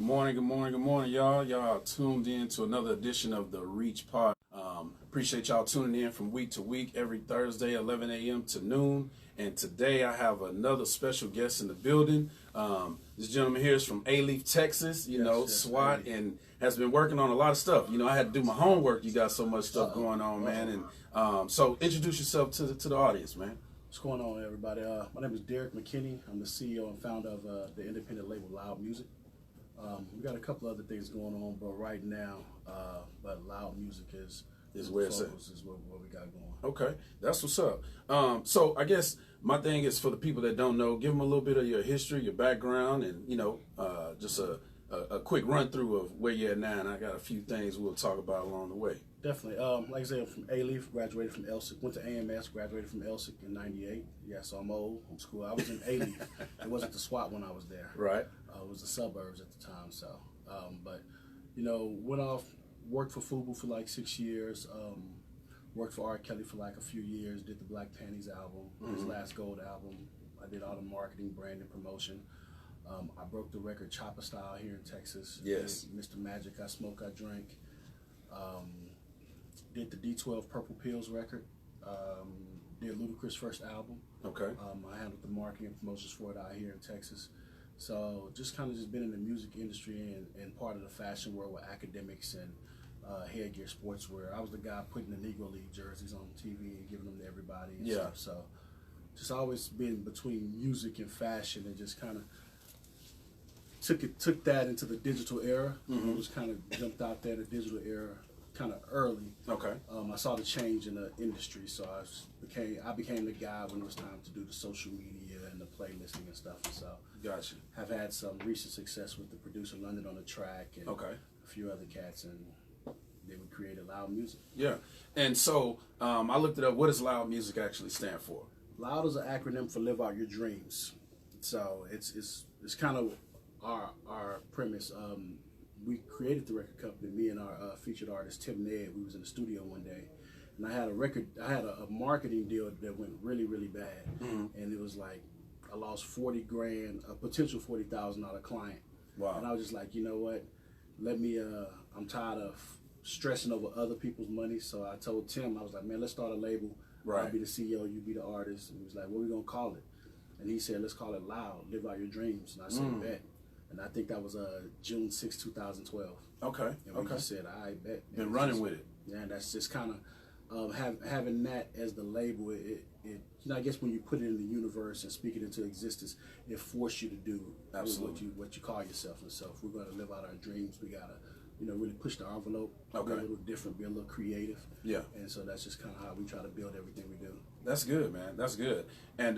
morning, good morning, good morning, y'all. Y'all tuned in to another edition of the Reach Pod. Appreciate y'all tuning in from week to week, every Thursday, 11 a.m. to noon. And today I have another special guest in the building. This gentleman here is from L.O.U.D, Texas, SWAT, and has been working on a lot of stuff. I had to do my homework. You got so much stuff going on, man. And so introduce yourself to the audience, man. What's going on, everybody? My name is DERRICK McKinney. I'm the CEO and founder of the independent label L.O.U.D Muzik. We got a couple other things going on, but right now, but L.O.U.D Muzik is where it's at. Is what we got going. Okay, that's what's up. So I guess my thing is for the people that don't know, give them a little bit of your history, your background, and just a quick run through of where you're at now. And I got a few things we'll talk about along the way. Definitely. Like I said, I'm from L.O.U.D, graduated from L.O.U.D, went to AMS, graduated from L.O.U.D in '98. Yeah, so I'm old. I'm school. I was in L.O.U.D. It wasn't the SWAT when I was there. Right. It was the suburbs at the time. So, but went off, worked for FUBU for like 6 years. Worked for R. Kelly for like a few years. Did the Black Panties album, his last gold album. I did all the marketing, branding, promotion. I broke the record Chopper Style here in Texas. Yes. Did Mr. Magic, I Smoke, I Drink. Did the D12 Purple Pills record. Did Ludacris' first album. Okay. I handled the marketing and promotions for it out here in Texas. So just kind of just been in the music industry and part of the fashion world with academics and headgear sportswear. I was the guy putting the Negro League jerseys on TV and giving them to everybody and stuff. So just always been between music and fashion and just kind of took that into the digital era. It was kind of jumped out there, the digital era, kind of early. Okay. I saw the change in the industry, so I became the guy when it was time to do the social media and the playlisting and stuff. And so gotcha. Have had some recent success with the producer London on the track and a few other cats, and then we created L.O.U.D Muzik. Yeah, and so I looked it up. What does L.O.U.D Muzik actually stand for? L.O.U.D is an acronym for Live Out Your Dreams. So it's kind of our premise. We created the record company, me and our featured artist Tim Ned. We was in the studio one day, and I had a marketing deal that went really, really bad, and it was like I lost 40 grand, a potential $40,000 client. Wow. And I was just like, you know what? I'm tired of stressing over other people's money. So I told Tim, I was like, man, let's start a label. Right. I'll be the CEO, you be the artist. And he was like, what are we gonna call it? And he said, let's call it L.O.U.D, Live Out Your Dreams. And I said, bet. And I think that was June 6, 2012. Okay. And we just said, I bet. Been running with it. Yeah, and that's just kind of having that as the label. I guess when you put it in the universe and speak it into existence, it forced you to do what you call yourself. And so if we're going to live out our dreams, we got to really push the envelope, be a little different, be a little creative. Yeah. And so that's just kind of how we try to build everything we do. That's good, man. That's good. And,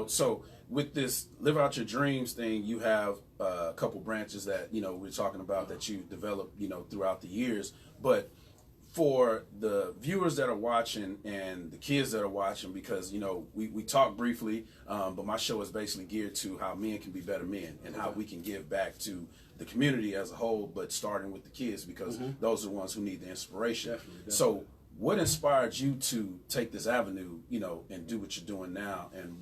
so with this Live Out Your Dreams thing, you have a couple branches that, we're talking about that you developed, throughout the years. But for the viewers that are watching and the kids that are watching, because, we talked briefly, but my show is basically geared to how men can be better men and how we can give back to the community as a whole, but starting with the kids, because those are the ones who need the inspiration. Definitely. So what inspired you to take this avenue, and do what you're doing now? And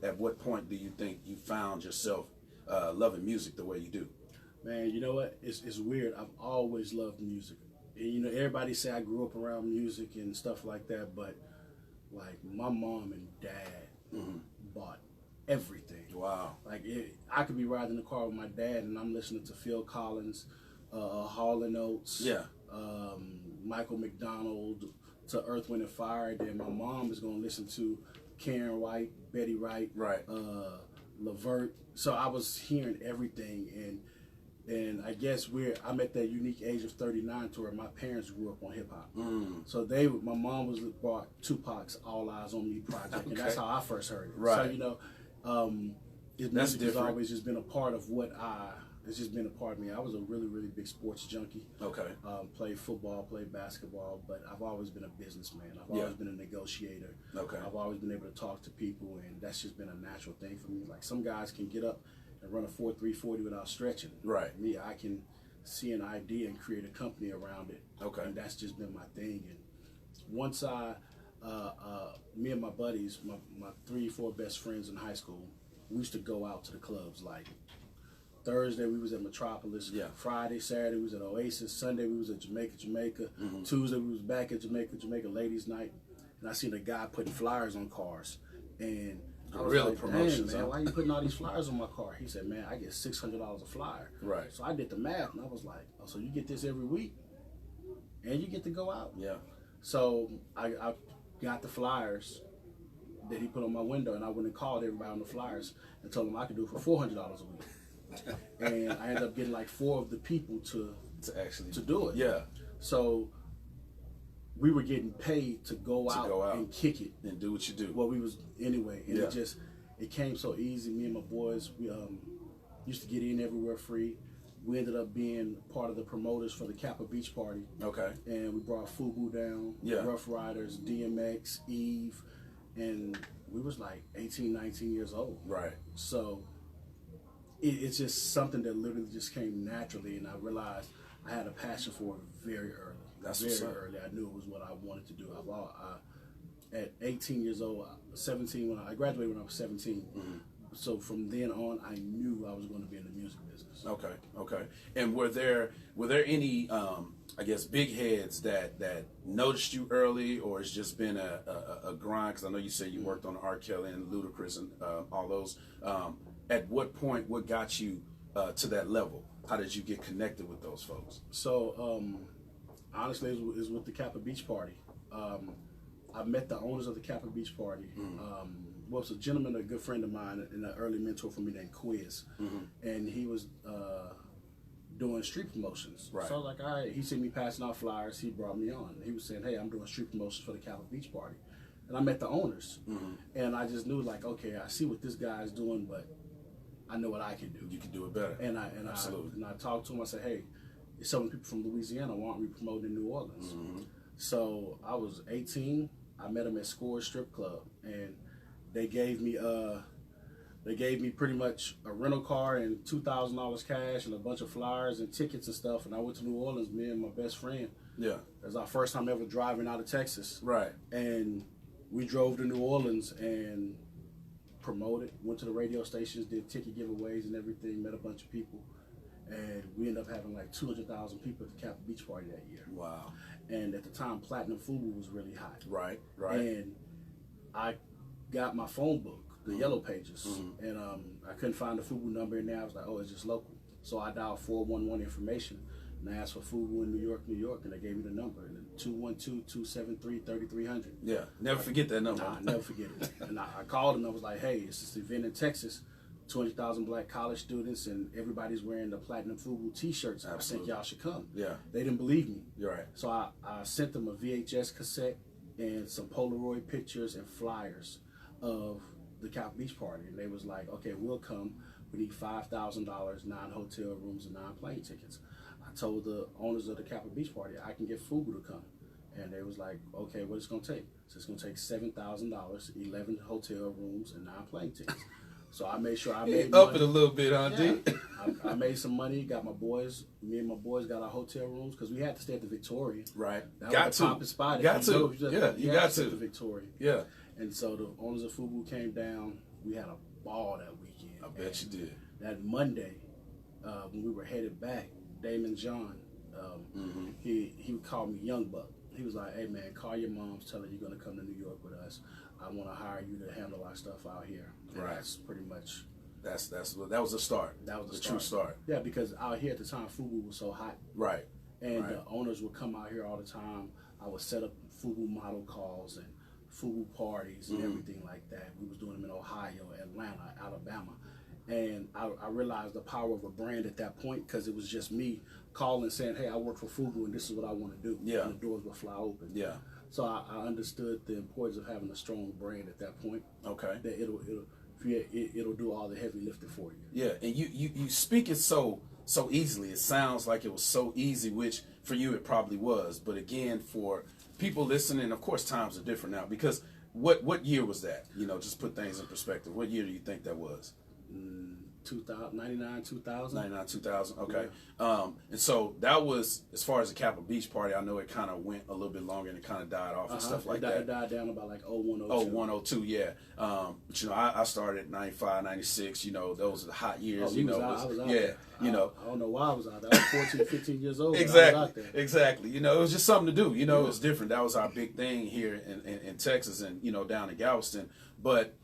at what point do you think you found yourself loving music the way you do? Man, you know what? It's weird. I've always loved music. And, everybody say I grew up around music and stuff like that, but like my mom and dad bought everything. Wow. Like I could be riding in the car with my dad and I'm listening to Phil Collins, Hall & Oates, Michael McDonald, to Earth, Wind & Fire. Then my mom is going to listen to Karen White, Betty Wright, Levert. So I was hearing everything, and I guess I'm at that unique age of 39 to where my parents grew up on hip hop. So my mom bought Tupac's All Eyes on Me project, and that's how I first heard it. Right. So music has always just been a part of it's just been a part of me. I was a really, really big sports junkie. Okay. Played football, played basketball, but I've always been a businessman. I've always been a negotiator. Okay. I've always been able to talk to people, and that's just been a natural thing for me. Like some guys can get up and run a 4.340 without stretching. Right. Me, I can see an idea and create a company around it. Okay. And that's just been my thing. And once me and my buddies, my 3-4 best friends in high school, we used to go out to the clubs like Thursday we was at Metropolis. Yeah. Friday, Saturday we was at Oasis. Sunday we was at Jamaica. Mm-hmm. Tuesday we was back at Jamaica Ladies Night. And I seen a guy putting flyers on cars. And I was Really like, promotions, "Dang, man, huh? why you putting all these flyers on my car?" He said, "Man, I get $600 a flyer." Right. So I did the math, and I was like, "Oh, so you get this every week, and you get to go out." Yeah. So I got the flyers that he put on my window, and I went and called everybody on the flyers and told them I could do it for $400 a week. And I ended up getting like 4 of the people to actually do it. Yeah. So we were getting paid to go out and kick it and do what you do. Well, we was anyway, and Yeah. it came so easy. Me and my boys, we used to get in everywhere free. We ended up being part of the promoters for the Kappa Beach Party. Okay. And we brought Fubu down, Yeah. Rough Riders, DMX, Eve, and we was like 18, 19 years old. Right. So it's just something that literally just came naturally, and I realized I had a passion for it very early. That's very what's up. early. I knew it was what I wanted to do. At 18 years old, 17, when I graduated when I was 17. Mm-hmm. So from then on, I knew I was going to be in the music business. Okay. And were there any I guess big heads that noticed you early, or it's just been a grind? Because I know you said you worked on R. Kelly and Ludacris and all those. At what point, what got you to that level? How did you get connected with those folks? So honestly, it was with the Kappa Beach Party. I met the owners of the Kappa Beach Party. Well, it's a gentleman, a good friend of mine, and an early mentor for me named Quiz. And he was doing street promotions. Right. So I was like, all right, he seen me passing out flyers. He brought me on. He was saying, hey, I'm doing street promotions for the Kappa Beach Party. And I met the owners. And I just knew, like, okay, I see what this guy's doing, but I know what I can do. You can do it better. And Absolutely. I talked to him. I said, hey, some people from Louisiana want me promoting in New Orleans. So I was 18. I met him at Scores Strip Club, and they gave me pretty much a rental car and $2,000 cash and a bunch of flyers and tickets and stuff. And I went to New Orleans. Me and my best friend. Yeah. It was our first time ever driving out of Texas. Right. And we drove to New Orleans and promoted. Went to the radio stations, did ticket giveaways and everything. Met a bunch of people. And we ended up having like 200,000 people at the Kappa Beach Party that year. Wow. And at the time, Platinum Fubu was really hot. Right. And I got my phone book, the Yellow Pages, and I couldn't find the Fubu number in there. I was like, oh, it's just local. So I dialed 411 information, and I asked for Fubu in New York, and they gave me the number, and 212-273-3300. Yeah. Never forget that number. Nah, never forget it. And I called them. I was like, hey, it's this event in Texas. 200,000 black college students, and everybody's wearing the Platinum Fubu T-shirts. I think y'all should come. Yeah. They didn't believe me. You're right. So I sent them a VHS cassette and some Polaroid pictures and flyers of the Kappa Beach Party. And they was like, okay, we'll come. We need $5,000, 9 hotel rooms, and 9 plane tickets. I told the owners of the Kappa Beach Party, I can get Fubu to come. And they was like, okay, what it's going to take? So it's going to take $7,000, 11 hotel rooms, and 9 plane tickets. So I made sure I made up money. it a little bit, huh, D? I made some money. Got my boys. Me and my boys got our hotel rooms because we had to stay at the Victoria. Right. That got was the to. poppin' spot. Got to. You got to. The Victoria. Yeah. And so the owners of Fubu came down. We had a ball that weekend. I bet you did. That Monday, when we were headed back, Damon John, he called me Young Buck. He was like, hey man, call your moms, tell her you're gonna come to New York with us. I want to hire you to handle our stuff out here. And right. That's pretty much. That was the start. That was the true start. Yeah, because out here at the time, Fubu was so hot. Right. And the owners would come out here all the time. I would set up Fubu model calls and Fubu parties and everything like that. We was doing them in Ohio, Atlanta, Alabama. And I realized the power of a brand at that point because it was just me calling saying, hey, I work for Fubu and this is what I want to do. Yeah. And the doors would fly open. Yeah. So I understood the importance of having a strong brand at that point. Okay. That it'll do all the heavy lifting for you. Yeah, and you speak it so easily. It sounds like it was so easy, which for you it probably was. But again, for people listening, of course, times are different now. Because what year was that? You know, just put things in perspective. What year do you think that was? 99, 2000. 99, 2000. Okay. Yeah. And so that was, as far as the Capitol Beach party, I know it kind of went a little bit longer and it kind of died off and stuff like that. It died down about like 01, 02. 01, 02, yeah. But, you know, I started 95, 96, you know, those are the hot years, you know. I was out yeah, there. You know. I don't know why I was out there. I was 14, 15 years old. Exactly. I was out there. Exactly. You know, it was just something to do. You know, it was different. That was our big thing here in Texas and, you know, down in Galveston. But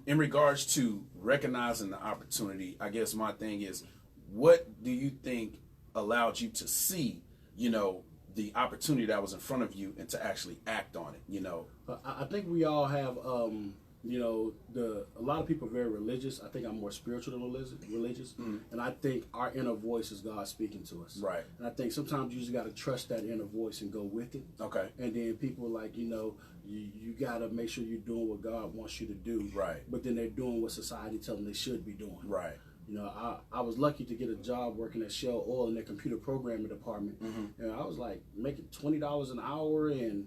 in regards to recognizing the opportunity, I guess my thing is, what do you think allowed you to see, you know, the opportunity that was in front of you and to actually act on it, you know? I think we all have, you know, a lot of people are very religious. I think I'm more spiritual than religious. Mm-hmm. And I think our inner voice is God speaking to us. Right. And I think sometimes you just got to trust that inner voice and go with it. Okay. And then people like, you know, you got to make sure you're doing what God wants you to do. Right. But then they're doing what society tells them they should be doing. Right. You know, I was lucky to get a job working at Shell Oil in their computer programming department. Mm-hmm. And I was like making $20 an hour, and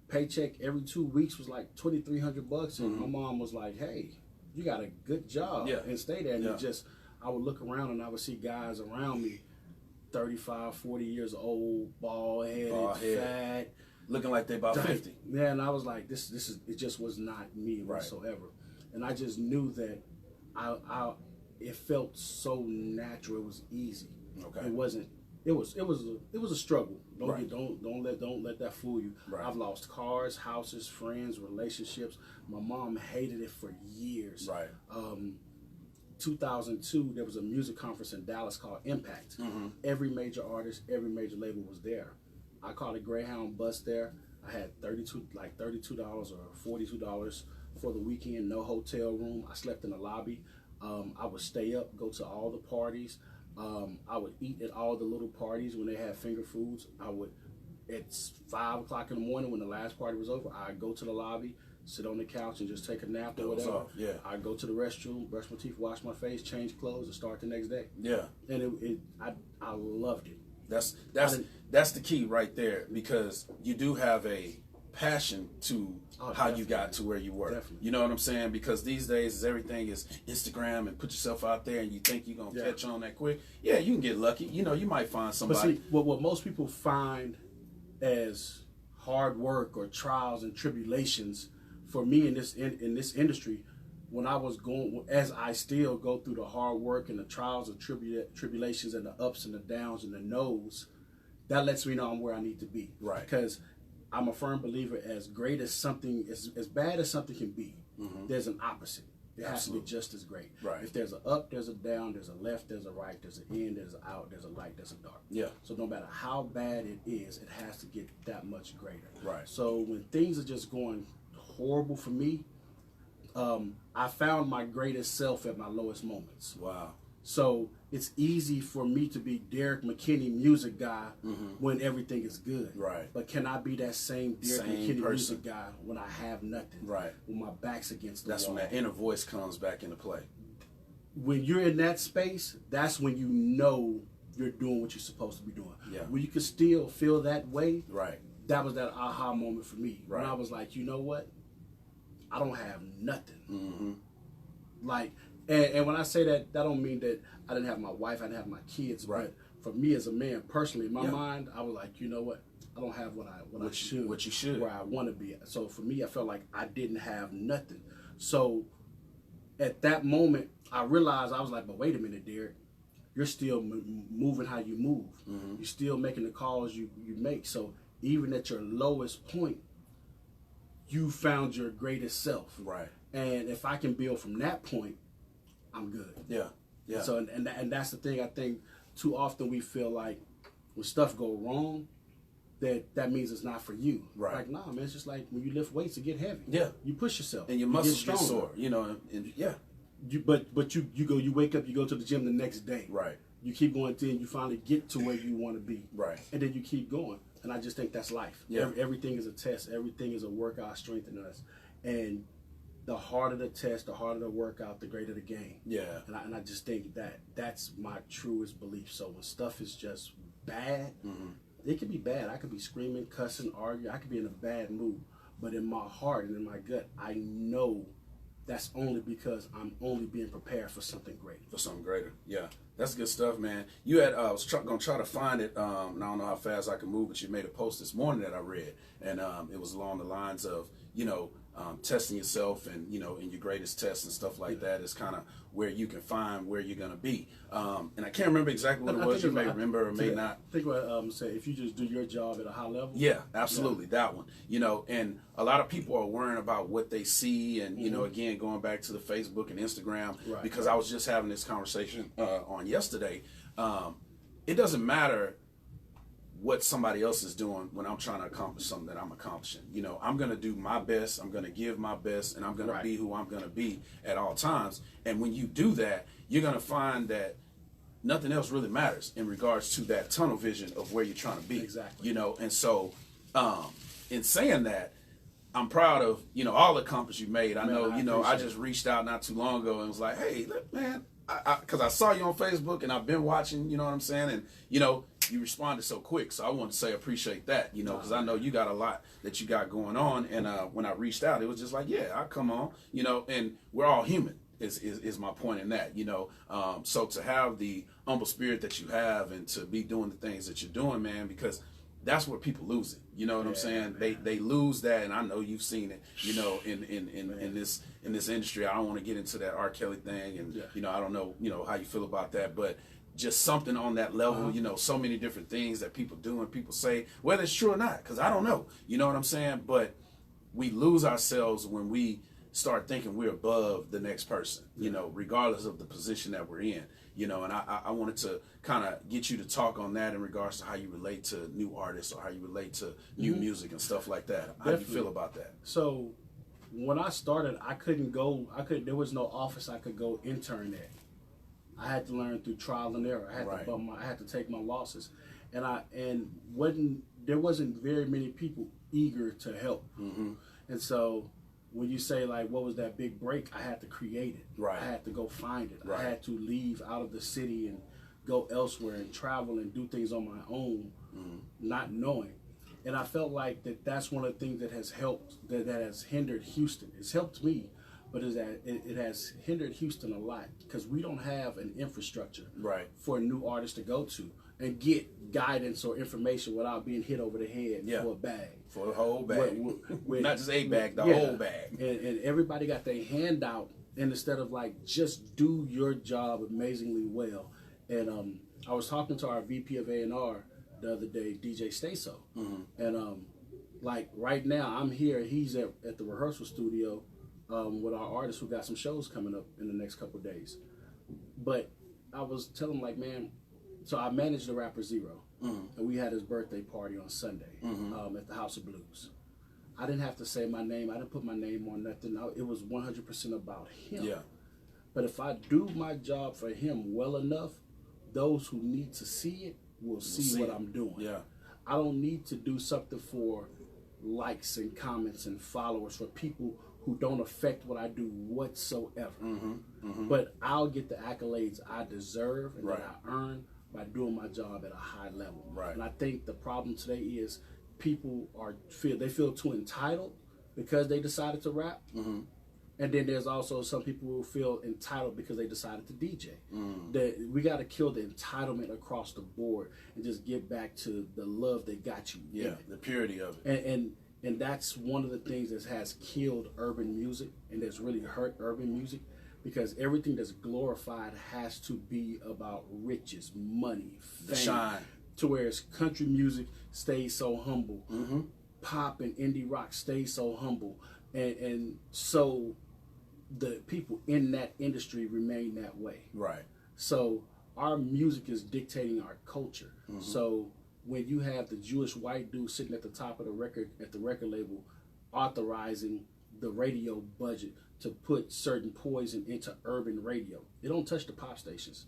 paycheck every 2 weeks was like $2,300. And mm-hmm. my mom was like, "Hey, you got a good job." Yeah. And stay there. And yeah. I would look around and I would see guys around me, 35, 40 years old, bald headed, fat, looking like they about 50. Yeah, and I was like, this is, it just was not me whatsoever. And I just knew that it felt so natural. It was easy. Okay. It wasn't. It was a struggle. Don't let that fool you. Right. I've lost cars, houses, friends, relationships. My mom hated it for years. Right. 2002, there was a music conference in Dallas called Impact. Mm-hmm. Every major artist, every major label was there. I caught a Greyhound bus there. I had $32 or $42 for the weekend, no hotel room. I slept in the lobby. I would stay up, go to all the parties. I would eat at all the little parties when they had finger foods. It's 5 o'clock in the morning when the last party was over. I'd go to the lobby, sit on the couch and just take a nap or whatever. Yeah. I'd go to the restroom, brush my teeth, wash my face, change clothes, and start the next day. Yeah. And I loved it. That's the key right there, because you do have a passion to how you got to where you were. Definitely. You know what I'm saying? Because these days everything is Instagram and put yourself out there and you think you're going to catch on that quick. Yeah, you can get lucky. You know, you might find somebody. But see, what most people find as hard work or trials and tribulations, for me in this industry, when I was going, as I still go through the hard work and the trials and tribulations and the ups and the downs and the no's, that lets me know I'm where I need to be. Right. Because I'm a firm believer, as great as something, as bad as something can be, mm-hmm. there's an opposite. It has to be just as great. Right. If there's an up, there's a down, there's a left, there's a right, there's an in, there's an out, there's a light, there's a dark. Yeah. So no matter how bad it is, it has to get that much greater. Right. So when things are just going horrible for me, I found my greatest self at my lowest moments. Wow. So it's easy for me to be Derrick McKinney music guy mm-hmm. when everything is good. Right. But can I be that same Derrick McKinney music guy when I have nothing? Right. When my back's against the That's wall. when that inner voice comes back into play. When you're in that space, that's when you know you're doing what you're supposed to be doing. Yeah. When you can still feel that way. Right. That was that aha moment for me. Right. When I was like, you know what? I don't have nothing. Mm-hmm. Like, and when I say that, that don't mean that I didn't have my wife, I didn't have my kids. Right. But for me as a man, personally, in my mind, I was like, you know what? I don't have what you should, where I want to be. So for me, I felt like I didn't have nothing. So at that moment, I realized, I was like, but wait a minute, Derrick. You're still moving how you move. Mm-hmm. You're still making the calls you make. So even at your lowest point, you found your greatest self. Right. And if I can build from that point, I'm good. Yeah. Yeah. So and that's the thing. I think too often we feel like when stuff go wrong, that means it's not for you. Right. Like, nah, man, it's just like when you lift weights to get heavy. Yeah. You push yourself. And your muscles get sore. You know, yeah. But you wake up, you go to the gym the next day. Right. You keep going till you finally get to where you want to be. Right. And then you keep going. And I just think that's life. Yeah. Everything is a test. Everything is a workout strengthening us. And the harder the test, the harder the workout, the greater the game. Yeah. And I just think that's my truest belief. So when stuff is just bad, mm-hmm. it can be bad. I could be screaming, cussing, arguing. I could be in a bad mood. But in my heart and in my gut, I know that's only because I'm only being prepared for something great. For something greater, yeah. That's good stuff, man. You had I was gonna try to find it. And I don't know how fast I can move, but you made a post this morning that I read, and it was along the lines of testing yourself, and in your greatest test and stuff like that is kind of where you can find where you're gonna be. And I can't remember exactly what it was. You may remember or may not. I think what say if you just do your job at a high level. Yeah, absolutely, that one. And a lot of people are worrying about what they see, and again, going back to the Facebook and Instagram, because I was just having this conversation on yesterday. It doesn't matter what somebody else is doing when I'm trying to accomplish something that I'm accomplishing. I'm going to do my best, I'm going to give my best, and I'm going to be who I'm going to be at all times. And when you do that, you're going to find that nothing else really matters in regards to that tunnel vision of where you're trying to be. Exactly. And so in saying that, I'm proud of, all the accomplishments you made. I know, I just reached out not too long ago and was like, hey, look, man, because I saw you on Facebook and I've been watching, you know what I'm saying? And, you responded so quick. So I want to say appreciate that, because I know you got a lot that you got going on. And when I reached out, it was just like, yeah, I'll come on, and we're all human is my point in that, So to have the humble spirit that you have and to be doing the things that you're doing, man, because that's where people lose it. You know what I'm saying? Man. They lose that, and I know you've seen it. In this industry. I don't want to get into that R. Kelly thing, and I don't know how you feel about that, but just something on that level. So many different things that people do and people say, whether it's true or not, because I don't know. You know what I'm saying? But we lose ourselves when we start thinking we're above the next person. Regardless of the position that we're in. And I wanted to kind of get you to talk on that in regards to how you relate to new artists or how you relate to new music and stuff like that. How do you feel about that? So when I started, there was no office I could go intern at. I had to learn through trial and error. I had to take my losses, and there wasn't very many people eager to help. And so when you say like, what was that big break? I had to create it. I had to go find it. I had to leave out of the city and go elsewhere and travel and do things on my own, not knowing. And I felt like that's one of the things that has helped, that has hindered Houston. It's helped me, but it has hindered Houston a lot because we don't have an infrastructure for a new artist to go to and get guidance or information without being hit over the head for a bag. For the whole bag. Not just a bag, the whole bag. And everybody got their hand out, and instead of like, just do your job amazingly well. And I was talking to our VP of A&R the other day, DJ Staso. And like right now, I'm here, he's at the rehearsal studio with our artists who got some shows coming up in the next couple of days. But I was telling him like, man, so I managed the rapper Zero. And we had his birthday party on Sunday at the House of Blues. I didn't have to say my name. I didn't put my name on nothing. It was 100% about him. But if I do my job for him well enough, those who need to see it will see what I'm doing. I don't need to do something for likes and comments and followers, for people who don't affect what I do whatsoever. But I'll get the accolades I deserve and that I earn by doing my job at a high level. And I think the problem today is people feel too entitled because they decided to rap. And then there's also some people who feel entitled because they decided to DJ. That we got to kill the entitlement across the board and just get back to the love that got you. The purity of it. And that's one of the things that has killed urban music and that's really hurt urban music, because everything that's glorified has to be about riches, money, fame. Shine. To where country music stays so humble. Pop and indie rock stays so humble. And so the people in that industry remain that way. So our music is dictating our culture. So when you have the Jewish white dude sitting at the top of the record, at the record label, authorizing the radio budget to put certain poison into urban radio, it don't touch the pop stations.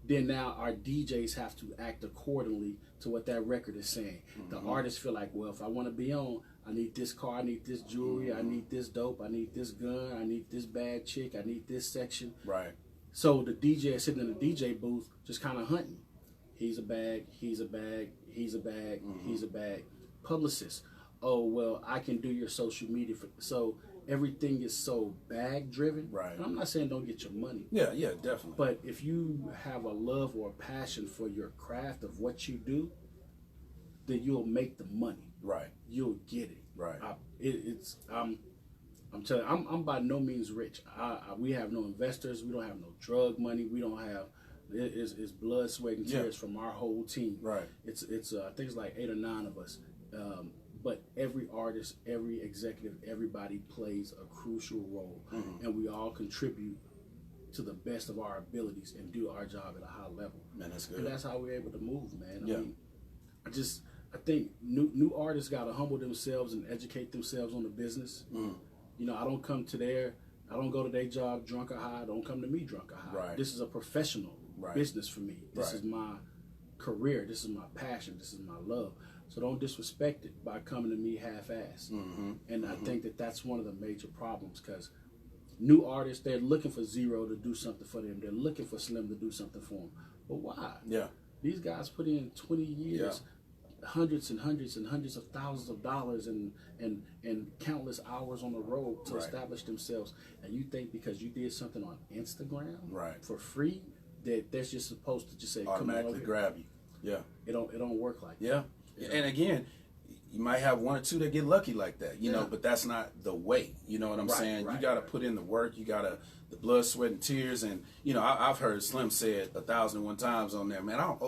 Then now our DJs have to act accordingly to what that record is saying. The artists feel like, well, if I want to be on, I need this car, I need this jewelry, I need this dope, I need this gun, I need this bad chick, I need this section. So the DJ is sitting in the DJ booth just kind of hunting. He's a bag, he's a bag, he's a bag, he's a bag. Publicist, oh, well, I can do your social media. So everything is so bag driven. Right. And I'm not saying don't get your money. Yeah, definitely. But if you have a love or a passion for your craft of what you do, then you'll make the money. Right. You'll get it. Right. I'm telling you, I'm by no means rich. We have no investors. We don't have no drug money. We don't have. It's blood, sweat, and tears from our whole team. Right. It's I think it's like 8 or 9 of us. But every artist, every executive, everybody plays a crucial role, and we all contribute to the best of our abilities and do our job at a high level. Man, that's good. And that's how we're able to move, man. Yeah. I mean, I think new artists got to humble themselves and educate themselves on the business. You know, I don't go to their job drunk or high. Don't come to me drunk or high. Right. This is a professional business for me. This is my career. This is my passion. This is my love. So don't disrespect it by coming to me half-assed. And I think that's one of the major problems, because new artists, they're looking for Zero to do something for them. They're looking for Slim to do something for them. But why? Yeah. These guys put in 20 years, hundreds and hundreds and hundreds of thousands of dollars and countless hours on the road to establish themselves. And you think because you did something on Instagram for free, that's just supposed to just say, automatically grab you. Yeah. It don't work like that. Yeah. And again, you might have 1 or 2 that get lucky like that, you know, but that's not the way. You know what I'm saying? You got to put in the work. You got to the blood, sweat, and tears. And you know, I've heard Slim say it 1,001 times on there. Man, I don't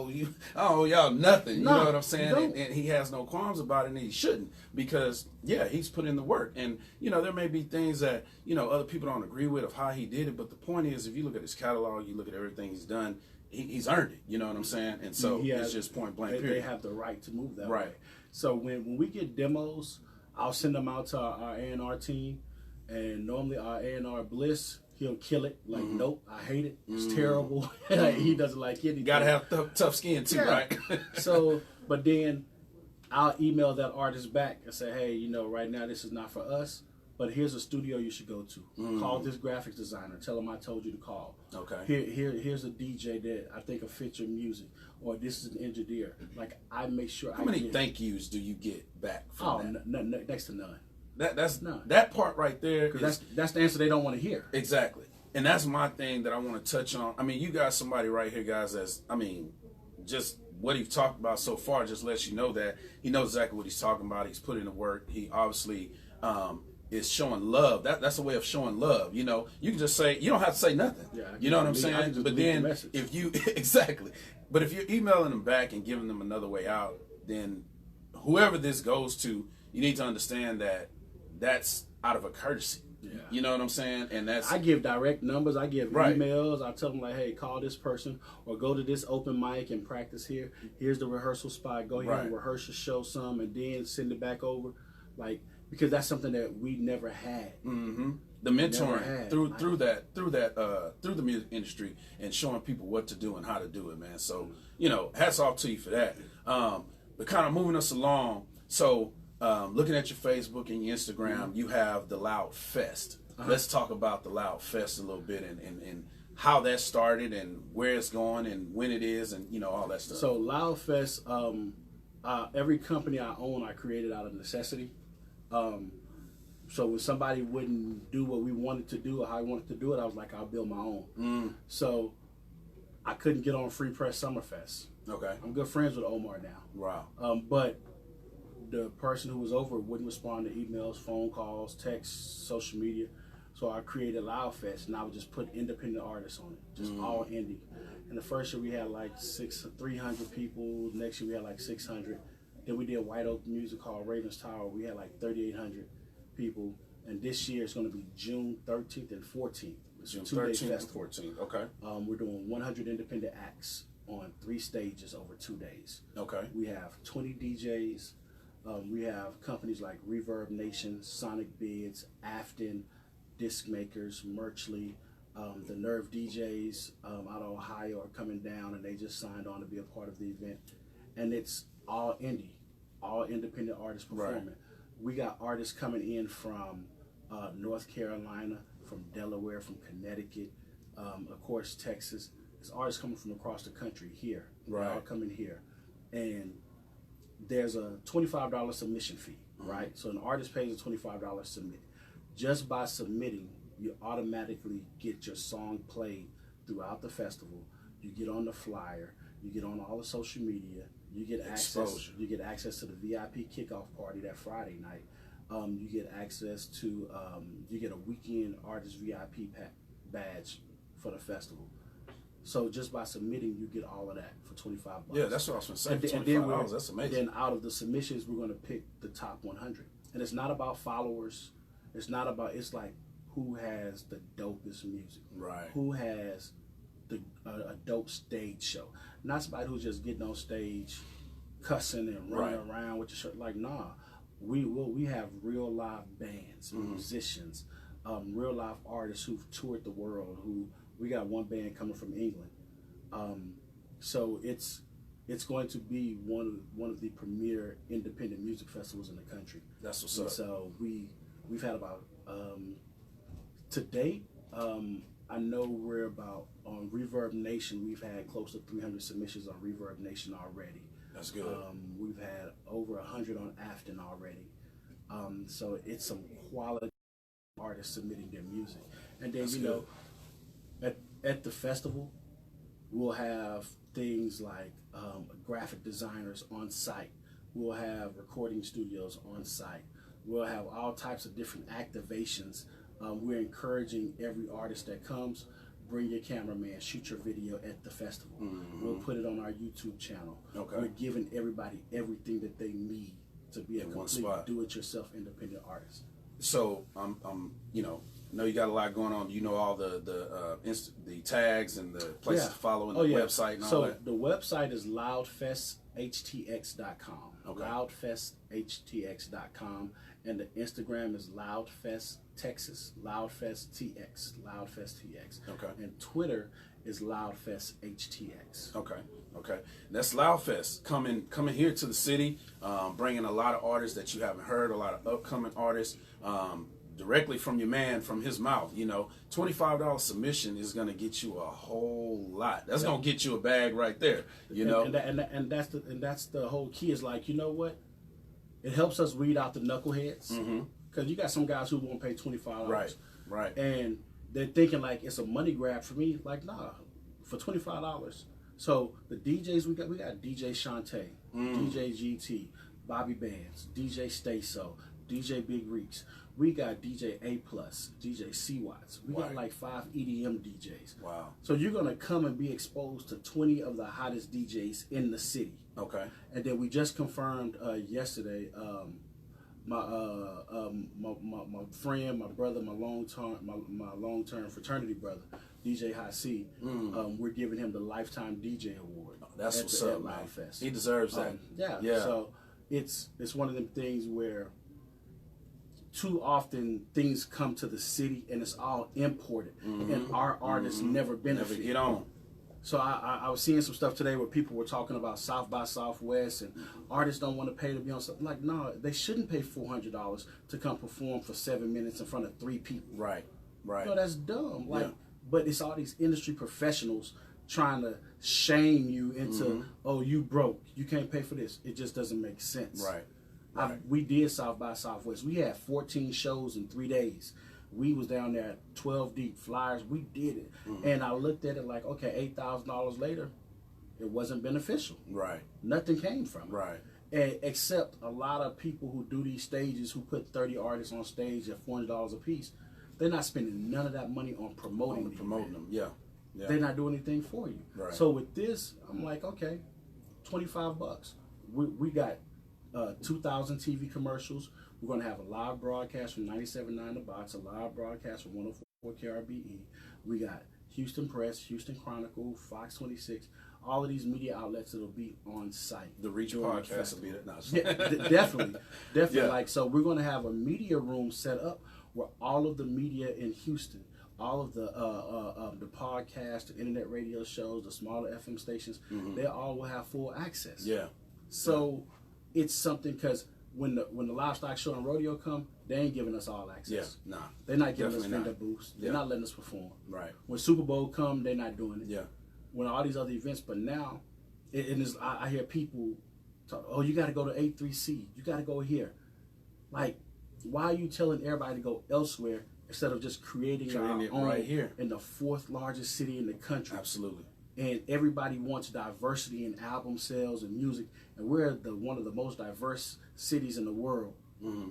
owe y'all nothing. You know what I'm saying? And he has no qualms about it, and he shouldn't, because he's put in the work. And you know, there may be things that other people don't agree with of how he did it, but the point is, if you look at his catalog, you look at everything he's done. He's earned it, you know what I'm saying? And so it's just point blank, period. They have the right to move that way. So when we get demos, I'll send them out to our A&R team, and normally our A&R Bliss, he'll kill it. Like, nope, I hate it. It's terrible. He doesn't like it. You gotta have tough skin too, right? So, but then I'll email that artist back and say, hey, right now this is not for us, but here's a studio you should go to. Call this graphics designer. Tell him I told you to call. Okay. Here's a DJ that I think will fit your music. Or this is an engineer. Like, I make sure. How many thank yous do you get back from that? Next to none. That's none. That part right there. That's the answer they don't want to hear. Exactly. And that's my thing that I want to touch on. I mean, you got somebody right here, guys, just what he's talked about so far just lets you know that he knows exactly what he's talking about. He's put in the work. He obviously is showing love. That's a way of showing love. You can just say, you don't have to say nothing. You know what I'm saying? But then if you exactly, but if you're emailing them back and giving them another way out, then whoever this goes to, you need to understand that that's out of a courtesy. You know what I'm saying? And I give direct numbers. I give emails. I tell them, like, hey, call this person or go to this open mic and practice here. Here's the rehearsal spot. Go here and rehearse your show some, and then send it back over. Like, because that's something that we never had. The mentoring through the music industry and showing people what to do and how to do it, man. So hats off to you for that. But kind of moving us along. So looking at your Facebook and your Instagram, you have the L.O.U.D Fest. Let's talk about the L.O.U.D Fest a little bit and how that started and where it's going and when it is and all that stuff. So L.O.U.D Fest, every company I own, I created out of necessity. So when somebody wouldn't do what we wanted to do or how I wanted to do it, I was like, I'll build my own. So I couldn't get on Free Press Summerfest. Okay. I'm good friends with Omar now. Wow. But the person who was over wouldn't respond to emails, phone calls, texts, social media. So I created L.O.U.D Fest, and I would just put independent artists on it, just all indie. And the first year we had like 300 people. Next year we had like 600. Then we did White Oak Music Hall, Ravens Tower. We had like 3,800 people. And this year it's going to be June 13th and 14th. It's June 13th and 14th. Okay. We're doing 100 independent acts on 3 stages over 2 days. Okay. We have 20 DJs. We have companies like Reverb Nation, Sonic Bids, Afton, Disc Makers, Merchley, the Nerve DJs out of Ohio are coming down, and they just signed on to be a part of the event. And it's all indie, all independent artists performing. We got artists coming in from North Carolina, from Delaware, from Connecticut, of course Texas. There's artists coming from across the country here. They're all coming here. And there's a $25 submission fee, right? So an artist pays a $25 submit. just by submitting, you automatically get your song played throughout the festival. You get on the flyer. You get on all the social media. You get access. You get access to the VIP kickoff party that Friday night. You get access to. You get a weekend artist VIP badge for the festival. So just by submitting, you get all of that for $25. Yeah, that's what I was going to say. $25. That's amazing. Then out of the submissions, we're going to pick the top 100. And it's not about followers. It's not about. It's like who has the dopest music. Right. Who has a dope stage show. Not somebody who's just getting on stage, cussing and running around with your shirt. Like, nah. We have real live bands, musicians, real live artists who've toured the world. We got one band coming from England, so it's going to be one of the premier independent music festivals in the country. That's what's up. So we've had about to date. I know we're about on Reverb Nation. We've had close to 300 submissions on Reverb Nation already. That's good. We've had over 100 on Afton already. So it's some quality artists submitting their music. And then, you know, at the festival, we'll have things like graphic designers on site. We'll have recording studios on site. We'll have all types of different activations. We're encouraging every artist that comes, bring your cameraman, shoot your video at the festival. We'll put it on our YouTube channel. We're giving everybody everything that they need to be a complete do-it-yourself independent artist. So you know you got a lot going on. You know all the tags and the places to follow and the website and all that. So the website is loudfesthtx.com. Loudfesthtx.com, and the Instagram is loudfest Texas, loudfesttx, loudfesttx. And Twitter is loudfesthtx. Okay. That's Loudfest coming here to the city, bringing a lot of artists that you haven't heard, a lot of upcoming artists, directly from your man, from his mouth. You know, $25 submission is going to get you a whole lot. That's going to get you a bag right there. You know, and that's the whole key. Is like, you know what? It helps us weed out the knuckleheads, because you got some guys who won't pay $25. Right. And they're thinking like it's a money grab for me. Like, nah, for $25. So the DJs we got DJ Shantae, DJ GT, Bobby Bands, DJ Stay So, DJ Big Reeks. We got DJ A Plus, DJ C Watts. We got like 5 EDM DJs. Wow. So you're gonna come and be exposed to 20 of the hottest DJs in the city. Okay. And then we just confirmed yesterday, my friend, my brother, my long term fraternity brother, DJ High C. We're giving him the Lifetime DJ Award. That's what's up, man. Fest. He deserves that. Yeah. So it's one of them things where too often things come to the city and it's all imported, and our artists never benefit. Never get on. So I was seeing some stuff today where people were talking about South by Southwest and artists don't want to pay to be on something. Like, no, they shouldn't pay $400 to come perform for 7 minutes in front of 3 people. Right. No, that's dumb. Like, but it's all these industry professionals trying to shame you into, oh, you broke, you can't pay for this. It just doesn't make sense. Right. We did South by Southwest. We had 14 shows in 3 days. We was down there at 12 deep, flyers. We did it. And I looked at it like, okay, $8,000 later, it wasn't beneficial. Right. Nothing came from it. Right. And except a lot of people who do these stages, who put 30 artists on stage at $400 a piece, they're not spending none of that money on promoting them. Yeah. They're not doing anything for you. Right. So with this, I'm like, okay, $25. We got 2,000 TV commercials. We're going to have a live broadcast from 97.9 The Box, a live broadcast from 104 KRBE. We got Houston Press, Houston Chronicle, Fox 26, all of these media outlets that'll be on site. The Reach podcast will be there. No, definitely. Yeah. Like, so we're going to have a media room set up where all of the media in Houston, all of the podcasts, the internet radio shows, the smaller FM stations, they all will have full access. Yeah. So it's something, because when the livestock show and rodeo come, they ain't giving us all access. Yeah, nah. They're not giving us finger booths. They're not letting us perform. Right. When Super Bowl come, they're not doing it. Yeah. When all these other events, but now, I hear people talk, oh, you got to go to A3C. You got to go here. Like, why are you telling everybody to go elsewhere instead of just creating our it own right here in the 4th largest city in the country? Absolutely. And everybody wants diversity in album sales and music, and we're one of the most diverse cities in the world. Mm-hmm.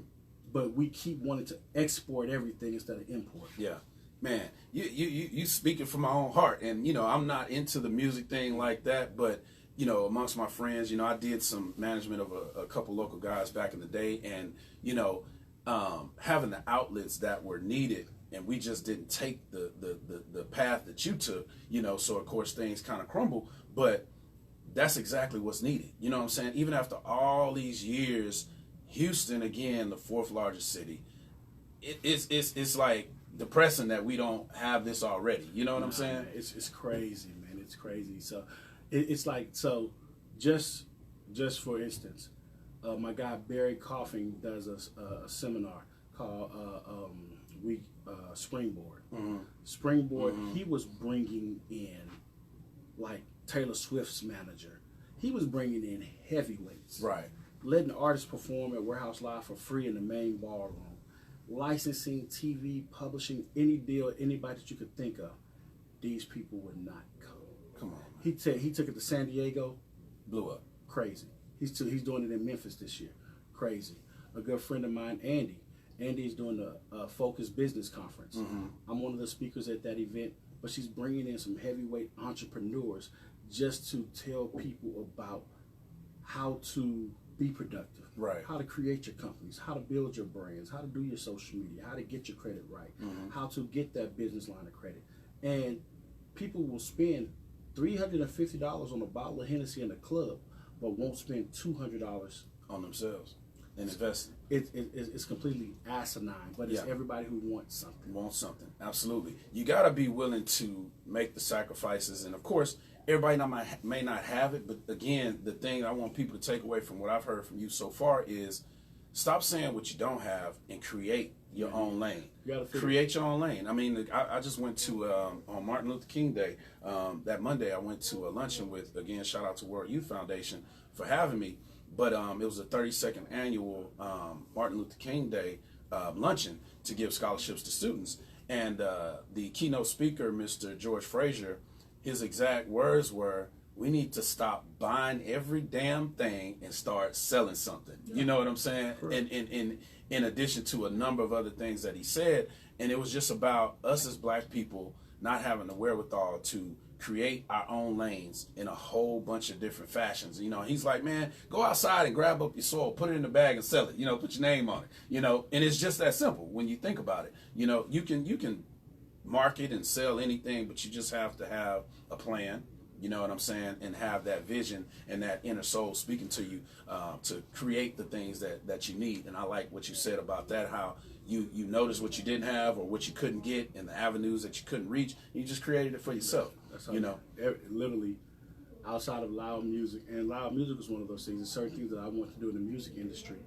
But we keep wanting to export everything instead of import. Yeah, man, you speaking from my own heart, and I'm not into the music thing like that, but amongst my friends, I did some management of a couple local guys back in the day, and having the outlets that were needed. And we just didn't take the path that you took, so of course things kind of crumble, but that's exactly what's needed. You know what I'm saying? Even after all these years, Houston, again, the 4th largest city, it's like depressing that we don't have this already. You know what I'm saying? Man, it's crazy, man. It's crazy. So it's like, so just for instance, my guy Barry Coffin does a seminar called Springboard. Mm-hmm. Springboard, Mm-hmm. he was bringing in like Taylor Swift's manager. He was bringing in heavyweights. Right. Letting artists perform at Warehouse Live for free in the main ballroom. Licensing, TV, publishing, any deal, anybody that you could think of. These people would not come. Come on. He took it to San Diego. Blew up. Crazy. He's doing it in Memphis this year. Crazy. A good friend of mine, Andy. Andy is doing a Focus Business Conference. Mm-hmm. I'm one of the speakers at that event, but she's bringing in some heavyweight entrepreneurs just to tell people about how to be productive, right? How to create your companies, how to build your brands, how to do your social media, how to get your credit right, mm-hmm. how to get that business line of credit. And people will spend $350 on a bottle of Hennessy in the club, but won't spend $200 on themselves and investing. It's completely asinine, but it's everybody who wants something. Wants something, absolutely. You got to be willing to make the sacrifices, and of course, everybody may not have it. But again, the thing I want people to take away from what I've heard from you so far is stop saying what you don't have and create your own lane. Create your own lane. I mean, I just went to on Martin Luther King Day that Monday. I went to a luncheon with, again, shout out to World Youth Foundation for having me. But it was a 32nd annual Martin Luther King Day luncheon to give scholarships to students. And the keynote speaker, Mr. George Frazier, his exact words were, "We need to stop buying every damn thing and start selling something." Yeah. You know what I'm saying? And in addition to a number of other things that he said, and it was just about us as black people not having the wherewithal to create our own lanes in a whole bunch of different fashions. He's like, man, go outside and grab up your soil, put it in the bag and sell it, put your name on it, and it's just that simple when you think about it. You can market and sell anything, but you just have to have a plan, you know what I'm saying, and have that vision and that inner soul speaking to you to create the things that you need. And I like what you said about that, how you noticed what you didn't have or what you couldn't get and the avenues that you couldn't reach, and you just created it for yourself. That's how literally outside of loud music, and loud music was one of those things. There's certain things that I want to do in the music industry,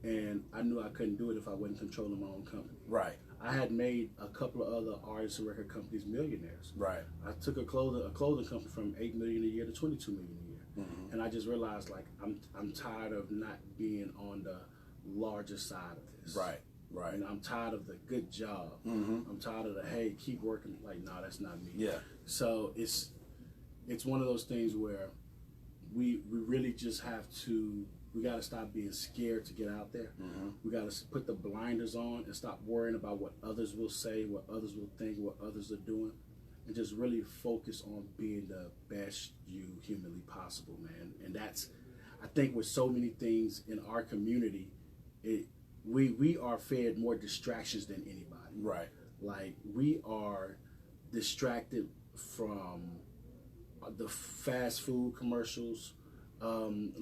and I knew I couldn't do it if I wasn't controlling my own company. Right. I had made a couple of other artists and record companies millionaires. Right. I took a clothing company from $8 million a year to $22 million a year, mm-hmm. and I just realized, like, I'm tired of not being on the larger side of this. Right. Right. And I'm tired of the good job. Mm-hmm. I'm tired of the, hey, keep working. Like, no, that's not me. Yeah. So it's one of those things where we really just have to, we got to stop being scared to get out there. Mm-hmm. We got to put the blinders on and stop worrying about what others will say, what others will think, what others are doing, and just really focus on being the best you humanly possible, man. And that's, I think with so many things in our community, we are fed more distractions than anybody. Right. Like, we are distracted from the fast food commercials. And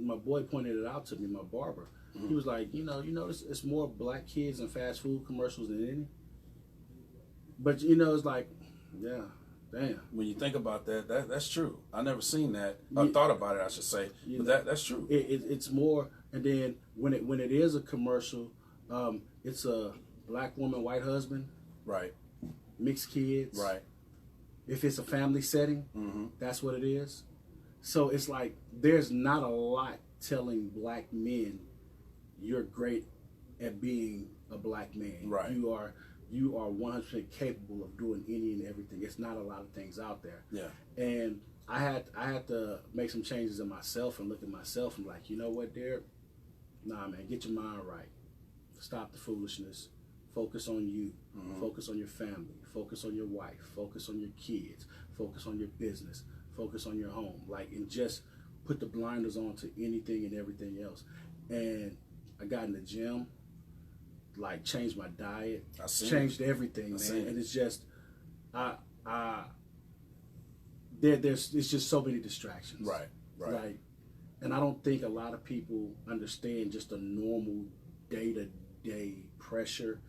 my boy pointed it out to me, my barber. Mm-hmm. He was like, it's more black kids and fast food commercials than any. But, it's like, yeah, damn. When you think about that's true. I never seen that. I thought about it, I should say. But that's true. It's more, and then when it is a commercial, it's a black woman, white husband. Right. Mixed kids. Right. If it's a family setting, mm-hmm. that's what it is. So it's like there's not a lot telling black men you're great at being a black man. Right. You are 100% capable of doing any and everything. It's not a lot of things out there. Yeah. And I had to make some changes in myself and look at myself and like, you know what, Derrick? Nah, man, get your mind right. Stop the foolishness. Focus on you. Focus on your family. Focus on your wife. Focus on your kids. Focus on your business. Focus on your home. Like, and just put the blinders on to anything and everything else. And I got in the gym, like changed my diet, changed everything, man. And it's just, it's just so many distractions. Right. Like, and I don't think a lot of people understand just the normal day-to-day pressure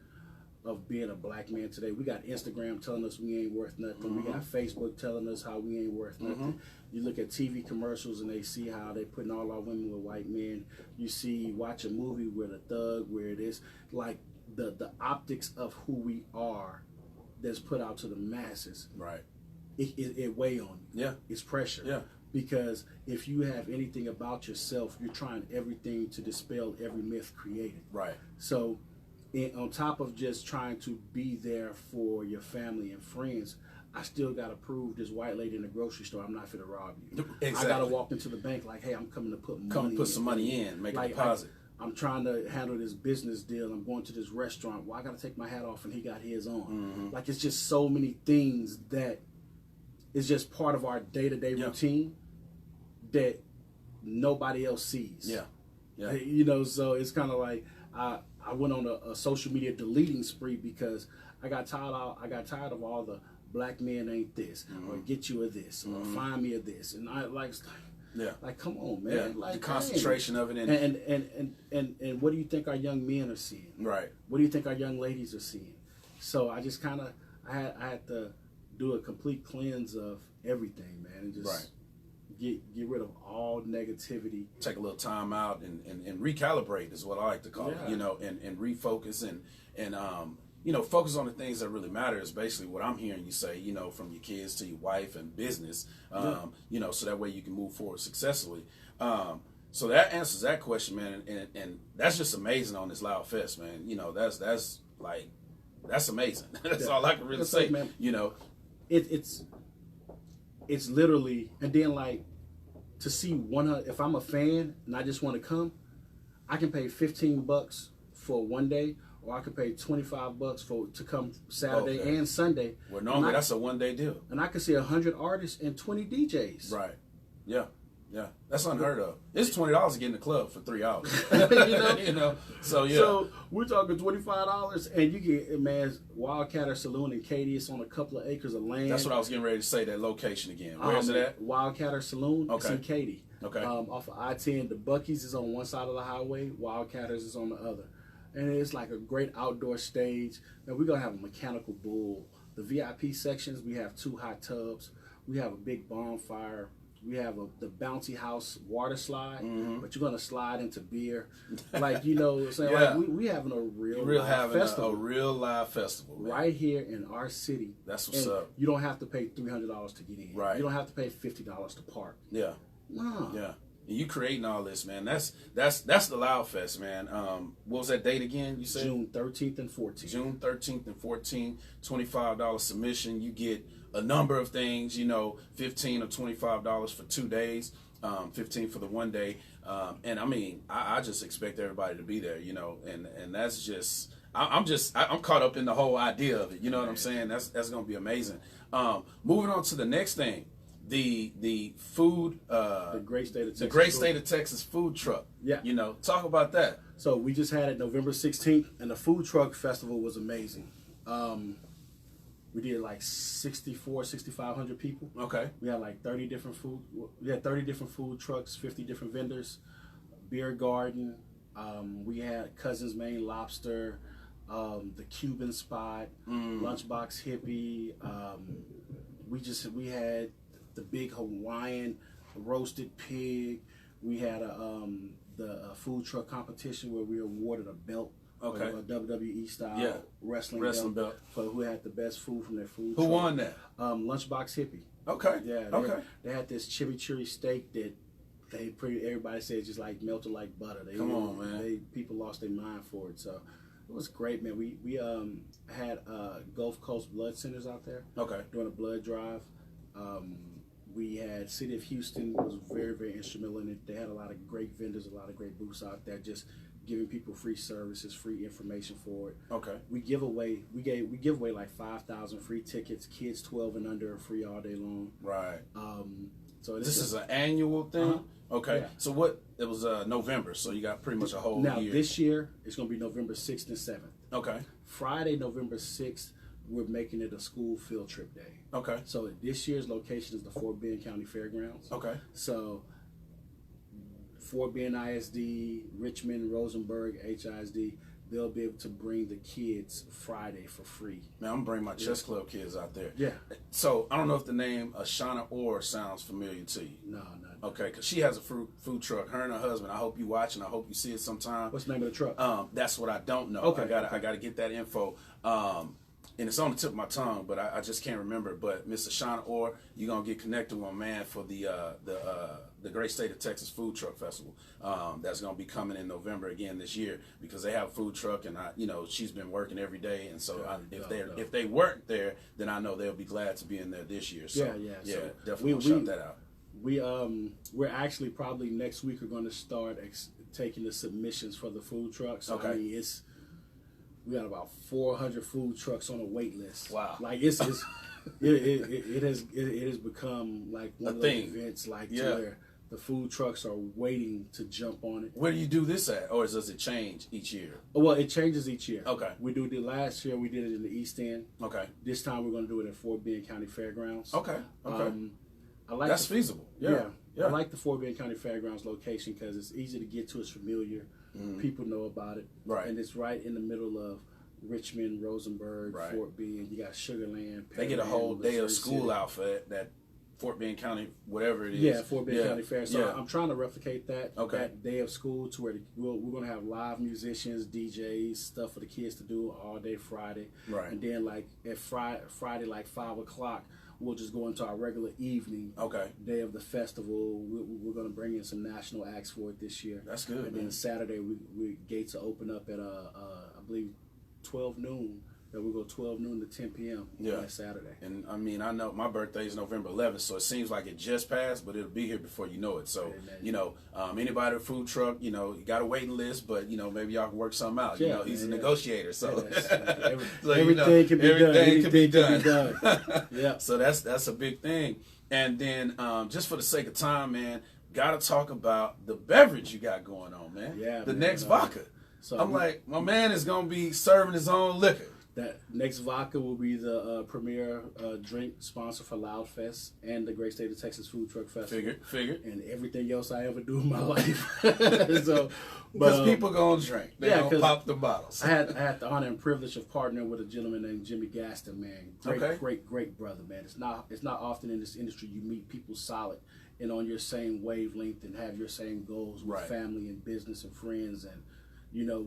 of being a black man today. We got Instagram telling us we ain't worth nothing. We got Facebook telling us how we ain't worth nothing. You look at TV commercials and they see how they putting all our women with white men. You watch a movie with a thug where it is like the optics of who we are that's put out to the masses. Right. It weigh on you. Yeah. It's pressure. Yeah. Because if you have anything about yourself, you're trying everything to dispel every myth created. Right. So on top of just trying to be there for your family and friends, I still got to prove this white lady in the grocery store, I'm not finna rob you. Exactly. I got to walk into the bank like, hey, I'm coming to put money put some money in, make a deposit. I'm trying to handle this business deal. I'm going to this restaurant. Well, I got to take my hat off and he got his on. Like, it's just so many things that is just part of our day-to-day routine that nobody else sees. Yeah. Yeah. You know, so it's kind of like I went on a social media deleting spree because I got tired of all the black men ain't this or get you a this or find me a this, and I like come on, man. Yeah. Like, the concentration of it and what do you think our young men are seeing? Right. What do you think our young ladies are seeing? So I just kind of I had to do a complete cleanse of everything, man, and just get rid of all negativity. Take a little time out and recalibrate is what I like to call it, you know, and refocus and you know, focus on the things that really matter is basically what I'm hearing you say, you know, from your kids to your wife and business, you know, so that way you can move forward successfully. So that answers that question, man, and that's just amazing on this L.O.U.D Fest, man. You know, that's amazing. That's all I can really say, man. You know. It's literally, and then like to see if I'm a fan and I just want to come, I can pay $15 for one day, or I can pay $25 to come Saturday and Sunday. Well, normally that's a one-day deal, and I can see 100 artists and 20 DJs. Right. Yeah. Yeah, that's unheard of. It's $20 to get in the club for 3 hours. you know. So yeah. So we're talking $25, and you get, man, Wildcatter Saloon in Katy. It's on a couple of acres of land. That's what I was getting ready to say. That location again. Where is it at? Wildcatter Saloon. Okay. It's in Katy. Okay. Off of I-10, the Buc-ee's is on one side of the highway. Wildcatters is on the other, and it's like a great outdoor stage. And we're gonna have a mechanical bull. The VIP sections, we have 2 hot tubs. We have a big bonfire. We have the bouncy house water slide, but you're gonna slide into beer, like, you know what I'm saying? Like we having a real live festival. A real live festival, man. Right here in our city. That's what's up. You don't have to pay $300 to get in. Right. You don't have to pay $50 to park. Yeah. No. Yeah. And you creating all this, man. That's the L.O.U.D Fest, man. What was that date again? You said June 13th and 14th. June 13th and 14th. $25 submission. You get a number of things, you know, $15 or $25 for 2 days, $15 for the 1 day. And I mean, I just expect everybody to be there, you know, and that's just, I'm caught up in the whole idea of it. You know what I'm saying? That's going to be amazing. Moving on to the next thing, the food, the Great State of Texas. The Great State of Texas food truck. Yeah. You know, talk about that. So we just had it November 16th, and the food truck festival was amazing. We did like 6,500 people. Okay. We had like 30 different food trucks, 50 different vendors, beer garden. We had Cousin's Maine Lobster, the Cuban spot, Lunchbox Hippie. We had the big Hawaiian roasted pig. We had the food truck competition where we awarded a belt. Okay. A WWE style wrestling belt for who had the best food from their food truck. Who won that? Lunchbox Hippie. Okay. Yeah. They had this chimichurri steak that Everybody said just like melted like butter. Come on, man. People lost their mind for it. So it was great, man. We had Gulf Coast blood centers out there. Okay. Doing a blood drive. We had City of Houston was very, very instrumental in it. They had a lot of great vendors, a lot of great booths out there, just giving people free services, free information for it. Okay. We give away like 5,000 free tickets. Kids 12 and under are free all day long. Right. So this is an annual thing. Okay. Yeah. So it was November, so you got pretty much a whole now, year. This year it's going to be November 6th and 7th. Okay. Friday, November 6th, we're making it a school field trip day. Okay. So this year's location is the Fort Bend County Fairgrounds. Okay. So Fort Bend ISD, Richmond, Rosenberg, HISD, they'll be able to bring the kids Friday for free. Man, I'm gonna bring my chess club kids out there. Yeah. So I don't know if the name Ashana Orr sounds familiar to you. No. Okay, because she has a food truck. Her and her husband. I hope you watch and I hope you see it sometime. What's the name of the truck? That's what I don't know. Okay. I gotta get that info. And it's on the tip of my tongue, but I just can't remember it. But Miss Ashana Orr, you're gonna get connected with my man for the Great State of Texas Food Truck Festival. That's gonna be coming in November again this year because they have a food truck, and she's been working every day, and so if they weren't there, then I know they'll be glad to be in there this year. So So definitely we'll shout that out. We're actually probably next week are going to start taking the submissions for the food trucks. So, okay. I mean, we got about 400 food trucks on a wait list. Wow. Like it has become like one of those events to where the food trucks are waiting to jump on it. Where do you do this at, or does it change each year? Well, it changes each year. Okay. Last year we did it in the East End. Okay. This time we're going to do it at Fort Bend County Fairgrounds. Okay. That's feasible. Yeah. I like the Fort Bend County Fairgrounds location because it's easy to get to. It's familiar. Mm-hmm. People know about it. Right. And it's right in the middle of Richmond, Rosenberg, right. Fort Bend. You got Sugarland. They get a whole day of school out for that Fort Bend County, whatever it is. Yeah, Fort Bend County Fair. So I'm trying to replicate that day of school to where we're going to have live musicians, DJs, stuff for the kids to do all day Friday. Right. And then like at Friday like 5 o'clock, we'll just go into our regular evening day of the festival. We're going to bring in some national acts for it this year. That's good. And then Saturday, we gates will open up at I believe 12 noon. That we go 12 noon to 10 p.m. on that Saturday. And I mean, I know my birthday is November 11th, so it seems like it just passed, but it'll be here before you know it. So, anybody with a food truck, you got a waiting list, but, maybe y'all can work something out. He's a negotiator, so, everything can be done. Yeah. So that's a big thing. And then just for the sake of time, man, got to talk about the beverage you got going on, man. Yeah. The next vodka. So I'm like, my man is going to be serving his own liquor. That next vodka will be the premier drink sponsor for L.O.U.D Fest and the Great State of Texas Food Truck Festival. Figured. And everything else I ever do in my life. Because people gonna drink. They gonna pop the bottles. I had the honor and privilege of partnering with a gentleman named Jimmy Gaston, man. Great brother, man. It's not often in this industry you meet people solid and on your same wavelength and have your same goals with family and business and friends. And,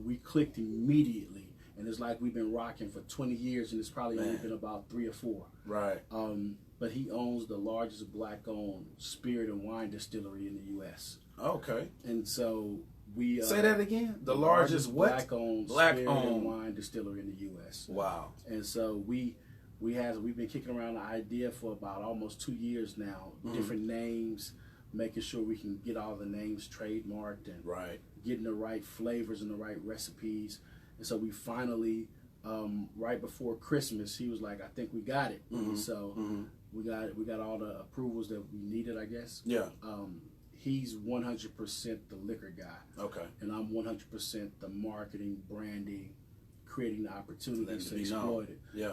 we clicked immediately. And it's like we've been rocking for 20 years, and it's probably only been about 3 or 4. Right. But he owns the largest black-owned spirit and wine distillery in the U.S. Okay. And so we say that again. The largest black-owned spirit and wine distillery in the U.S. Wow. And so we've been kicking around the idea for about almost 2 years now. Mm-hmm. Different names, making sure we can get all the names trademarked and getting the right flavors and the right recipes. And so we finally, right before Christmas, he was like, "I think we got it." Mm-hmm. And so we got all the approvals that we needed, I guess. Yeah. He's 100% the liquor guy. Okay. And I'm 100% the marketing, branding, creating the opportunities to exploit it. Yeah.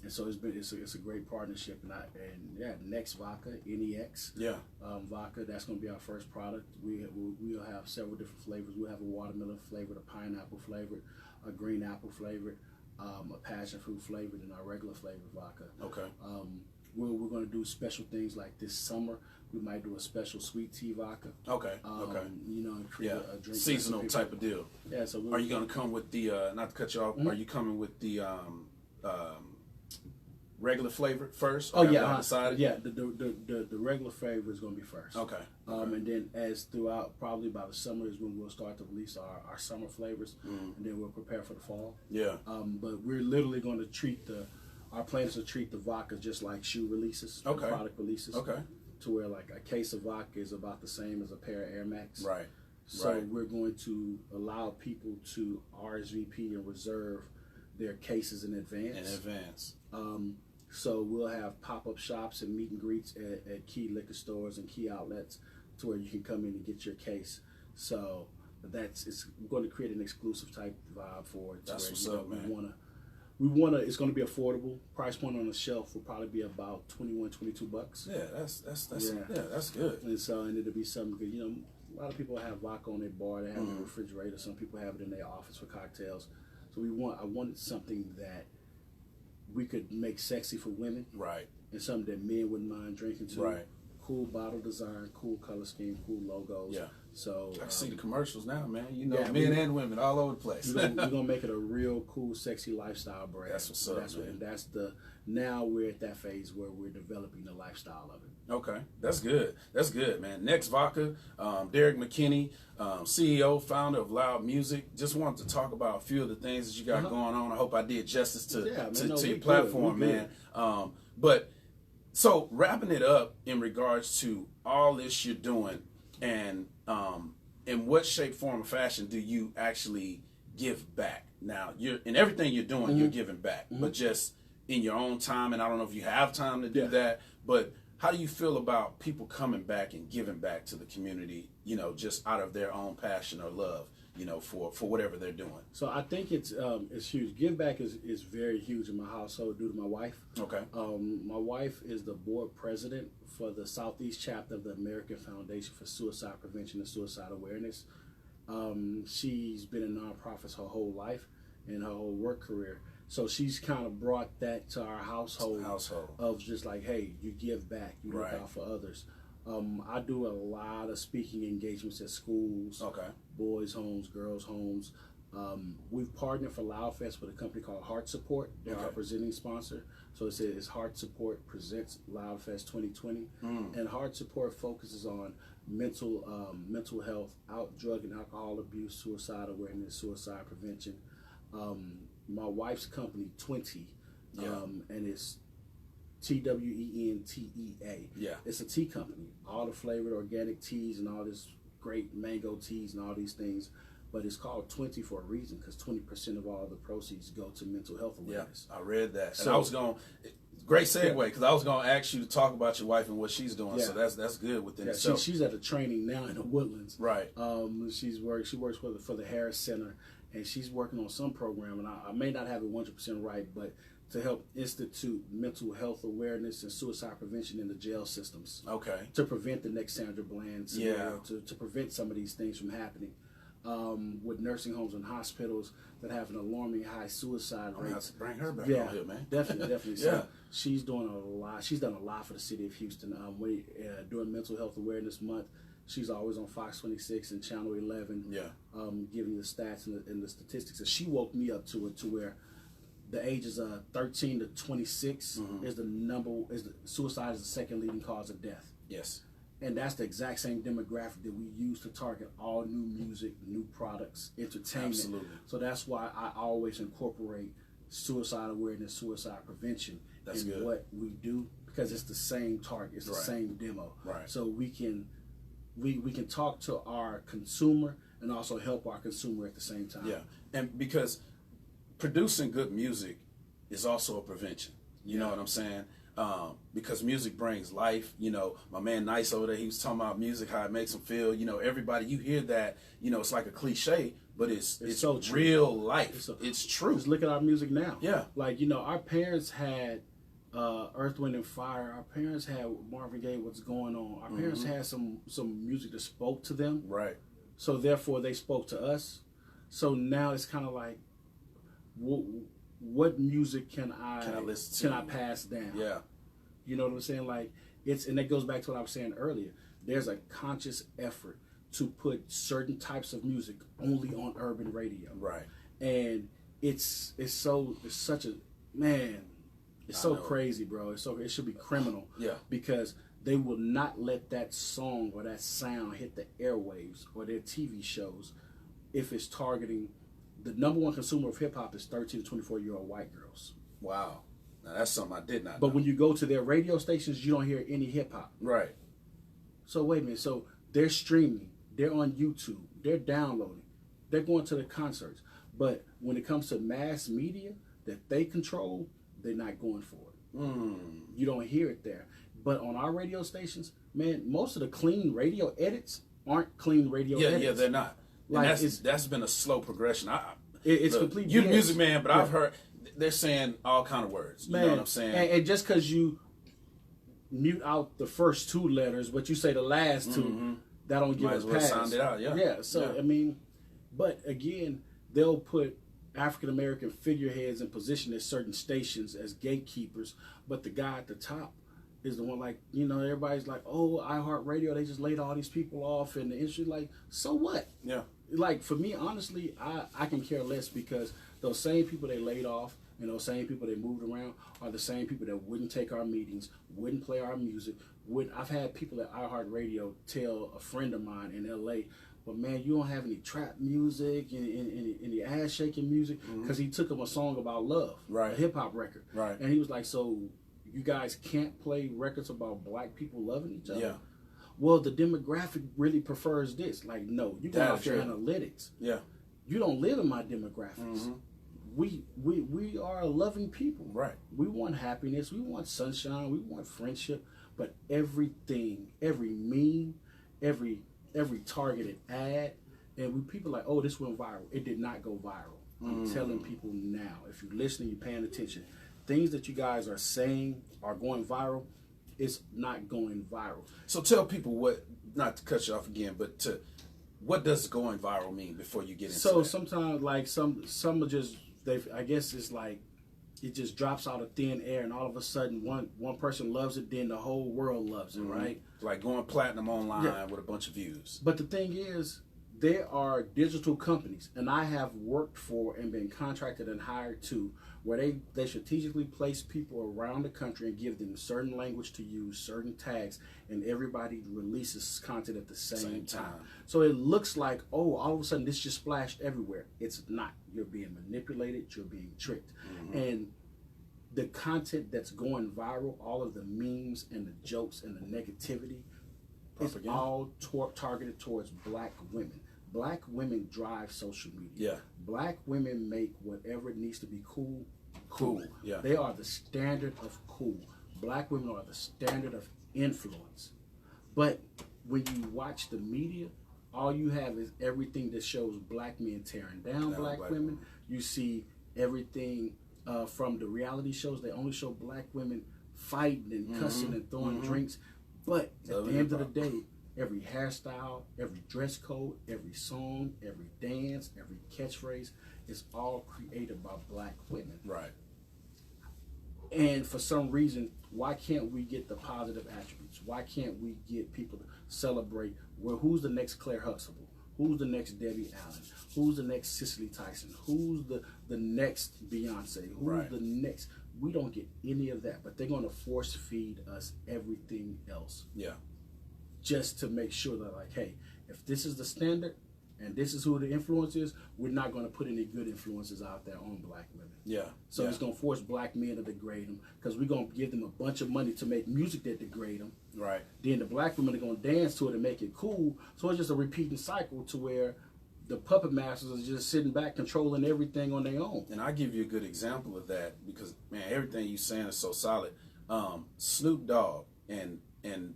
And so it's a great partnership. And Next Vodka, NEX. Yeah. Vodka, that's going to be our first product. We'll have several different flavors. We'll have a watermelon flavored, a pineapple flavored, a green apple flavored, a passion fruit flavored, and our regular flavored vodka. Okay. We're going to do special things like this summer. We might do a special sweet tea vodka. Okay. And create a drink seasonal type of deal. Yeah. So are you going to come with the? Not to cut you off. Mm-hmm. Are you coming with the? regular flavor first? Oh yeah, decided? Yeah. The regular flavor is going to be first. Okay. And then as throughout, probably by the summer is when we'll start to release our summer flavors, and then we'll prepare for the fall. Yeah. But we're literally going to treat our plans to treat the vodka just like shoe releases, product releases. Okay. To where like a case of vodka is about the same as a pair of Air Max. Right. So we're going to allow people to RSVP and reserve their cases in advance. So we'll have pop-up shops and meet and greets at key liquor stores and key outlets to where you can come in and get your case. So it's going to create an exclusive type vibe for it. That's what's up, man. We wanna. It's going to be affordable. Price point on the shelf will probably be about $21-22. Yeah, that's good. And it'll be something good. You know, a lot of people have vodka on their bar. They have it in the refrigerator. Some people have it in their office for cocktails. So I wanted something that we could make sexy for women, right? And something that men wouldn't mind drinking too, right? Cool bottle design, cool color scheme, cool logos. Yeah. So I can see the commercials now, man. You know, men and women all over the place. We're gonna make it a real cool, sexy lifestyle brand. That's what's up, man. Now we're at that phase where we're developing the lifestyle of it. Okay, that's good. That's good, man. Next Vodka, Derrick McKinney, CEO, founder of L.O.U.D Muzik. Just wanted to talk about a few of the things that you got going on. I hope I did justice to your platform, man. But so wrapping it up in regards to all this you're doing, and in what shape, form, or fashion do you actually give back? Now, in everything you're doing, you're giving back, but just in your own time, and I don't know if you have time to do that, but how do you feel about people coming back and giving back to the community, you know, just out of their own passion or love, you know, for whatever they're doing? So I think it's huge. Give back is very huge in my household due to my wife. Okay. My wife is the board president for the Southeast chapter of the American Foundation for Suicide Prevention and Suicide Awareness. She's been in nonprofits her whole life and her whole work career. So she's kind of brought that to our household of just like, hey, you give back, you look out for others. I do a lot of speaking engagements at schools, boys' homes, girls' homes. We've partnered for L.O.U.D Fest with a company called Heart Support. They're our presenting sponsor. So it's Heart Support presents L.O.U.D Fest 2020. And Heart Support focuses on mental health, drug and alcohol abuse, suicide awareness, suicide prevention. My wife's company, 20, and it's TWENTEA. Yeah. It's a tea company. All the flavored organic teas and all this great mango teas and all these things. But it's called 20 for a reason, because 20% of all the proceeds go to mental health awareness. Yeah, I read that. So, and I was going, great segue, because I was going to ask you to talk about your wife and what she's doing. So that's good within itself. She's at a training now in the Woodlands. Right. She works for the Harris Center, and she's working on some program, and I may not have it 100% right, but to help institute mental health awareness and suicide prevention in the jail systems. Okay. To prevent the next Sandra Bland scenario, to prevent some of these things from happening. With nursing homes and hospitals that have an alarming high suicide rate. Have to bring her back on here, man. Definitely. So she's doing a lot. She's done a lot for the city of Houston. During Mental Health Awareness Month, she's always on Fox 26 and Channel 11. Giving the stats and the statistics. And she woke me up to it, to where the ages of 13 to 26 suicide is the second leading cause of death. Yes. And that's the exact same demographic that we use to target all new music, new products, entertainment. Absolutely. So that's why I always incorporate suicide awareness, suicide prevention in what we do, because it's the same target, it's the same demo. Right. So we can talk to our consumer and also help our consumer at the same time. Yeah. And because producing good music is also a prevention. You know what I'm saying? Because music brings life. You know, my man Nice over there, he was talking about music, how it makes him feel. You know, everybody, you hear that, you know, it's like a cliche, but it's so real life. It's true. Just look at our music now. Yeah. Like, you know, our parents had Earth, Wind, and Fire. Our parents had Marvin Gaye, What's Going On. Our parents had some music that spoke to them. Right. So therefore they spoke to us. So now it's kind of like, what music can I pass down? Yeah. You know what I'm saying? Like, and that goes back to what I was saying earlier. There's a conscious effort to put certain types of music only on urban radio. Right. And it's such a, man, It's so crazy, bro. It should be criminal. Yeah. Because they will not let that song or that sound hit the airwaves or their TV shows if it's targeting the number one consumer of hip hop is 13 to 24-year-old white girls. Wow. Now that's something I did not know. But when you go to their radio stations, you don't hear any hip hop. Right. So wait a minute. So they're streaming, they're on YouTube, they're downloading, they're going to the concerts. But when it comes to mass media that they control, they're not going for it. You don't hear it there. But on our radio stations, man, most of the clean radio edits aren't clean radio edits. Yeah, they're not. Like that's been a slow progression. It's complete. You're the music man, but I've heard they're saying all kind of words. You know what I'm saying? And just because you mute out the first two letters, but you say the last two, that don't give a pass. Might as well sound it out. Yeah. So I mean, but again, they'll put African American figureheads in position at certain stations as gatekeepers, but the guy at the top is the one, like, you know, everybody's like, oh, iHeartRadio, they just laid all these people off in the industry. Like, so what? Yeah. Like, for me, honestly, I can care less, because those same people they laid off and those same people they moved around are the same people that wouldn't take our meetings, wouldn't play our music. I've had people at iHeartRadio tell a friend of mine in L.A., but man, you don't have any trap music, any ass shaking music, because he took him a song about love, a hip hop record, and he was like, so you guys can't play records about black people loving each other? Yeah. Well, the demographic really prefers this. Like, no, you go off your analytics. Yeah. You don't live in my demographics. We are loving people. Right. We want happiness. We want sunshine. We want friendship. But everything, every meme, every targeted ad, and people like, oh, this went viral. It did not go viral. I'm telling people now, if you're listening, you're paying attention, things that you guys are saying are going viral, it's not going viral. So tell people what, not to cut you off again, but what does going viral mean before you get into So that? sometimes, like, some are just, I guess it's like, it just drops out of thin air, and all of a sudden one person loves it, then the whole world loves it, right? Like going platinum online with a bunch of views. But the thing is, there are digital companies, and I have worked for and been contracted and hired to, where they strategically place people around the country and give them certain language to use, certain tags, and everybody releases content at the same time. So it looks like, oh, all of a sudden this just splashed everywhere. It's not. You're being manipulated. You're being tricked. And the content that's going viral, all of the memes and the jokes and the negativity, is all targeted towards black women. Black women drive social media. Yeah. Black women make whatever needs to be cool. Yeah. They are the standard of cool. Black women are the standard of influence. But when you watch the media, all you have is everything that shows black men tearing down black women. You see everything from the reality shows. They only show black women fighting and cussing and throwing drinks. But at the end of the day, every hairstyle, every dress code, every song, every dance, every catchphrase is all created by black women. Right. And for some reason, why can't we get the positive attributes? Why can't we get people to celebrate? Well, who's the next Claire Huxtable? Who's the next Debbie Allen? Who's the next Cicely Tyson? Who's the next Beyonce? Who's the next? We don't get any of that, but they're going to force feed us everything else. Yeah. Just to make sure that, like, hey, if this is the standard and this is who the influence is, we're not going to put any good influences out there on black women. Yeah. So it's going to force black men to degrade them, because we're going to give them a bunch of money to make music that degrade them. Right. Then the black women are going to dance to it and make it cool. So it's just a repeating cycle to where the puppet masters are just sitting back controlling everything on their own. And I'll give you a good example of that, because, man, everything you're saying is so solid. Snoop Dogg, and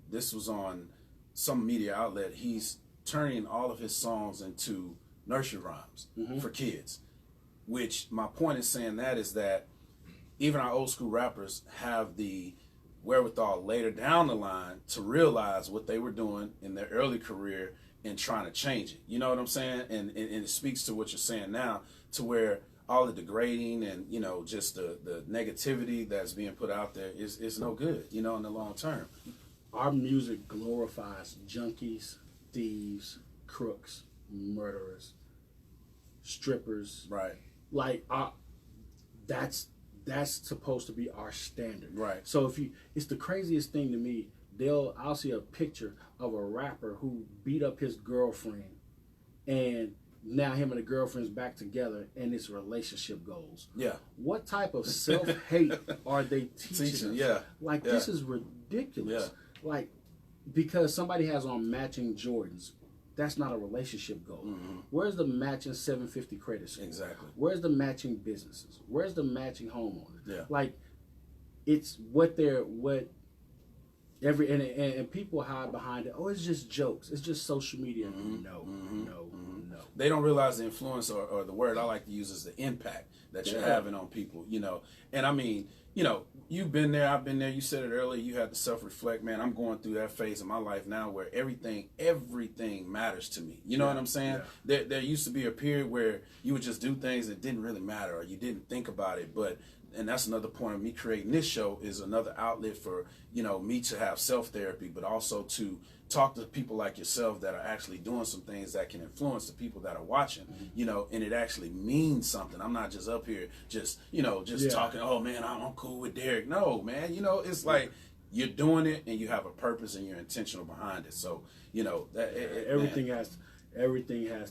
this was on some media outlet, he's turning all of his songs into nursery rhymes for kids. Which, my point in saying that is that even our old school rappers have the wherewithal later down the line to realize what they were doing in their early career and trying to change it. You know what I'm saying? And it speaks to what you're saying now, to where all the degrading and, you know, just the negativity that's being put out there is no good, you know, in the long term. Our music glorifies junkies, thieves, crooks, murderers, strippers. Right. Like, that's that's supposed to be our standard. Right. So it's the craziest thing to me. I'll see a picture of a rapper who beat up his girlfriend, and now him and the girlfriend's back together, and it's relationship goals. Yeah. What type of self-hate are they teaching us? Yeah. Like, this is ridiculous. Yeah. Like, because somebody has on matching Jordans, that's not a relationship goal. Mm-hmm. Where's the matching 750 credit score? Exactly. Where's the matching businesses? Where's the matching homeowners? Yeah. Like, it's and people hide behind it. Oh, it's just jokes. It's just social media. Mm-hmm. No. They don't realize the influence, or the word I like to use is the impact that you're having on people, you know. And I mean, you know, you've been there, I've been there. You said it earlier. You had to self-reflect, man. I'm going through that phase of my life now where everything matters to me. You know what I'm saying? Yeah. There used to be a period where you would just do things that didn't really matter, or you didn't think about it. And that's another point of me creating this show, is another outlet for, you know, me to have self-therapy, but also to talk to people like yourself that are actually doing some things that can influence the people that are watching, you know, and it actually means something. I'm not just up here just talking, oh man, I'm cool with Derrick. No, man, you know, it's like you're doing it and you have a purpose and you're intentional behind it. So, you know, that everything has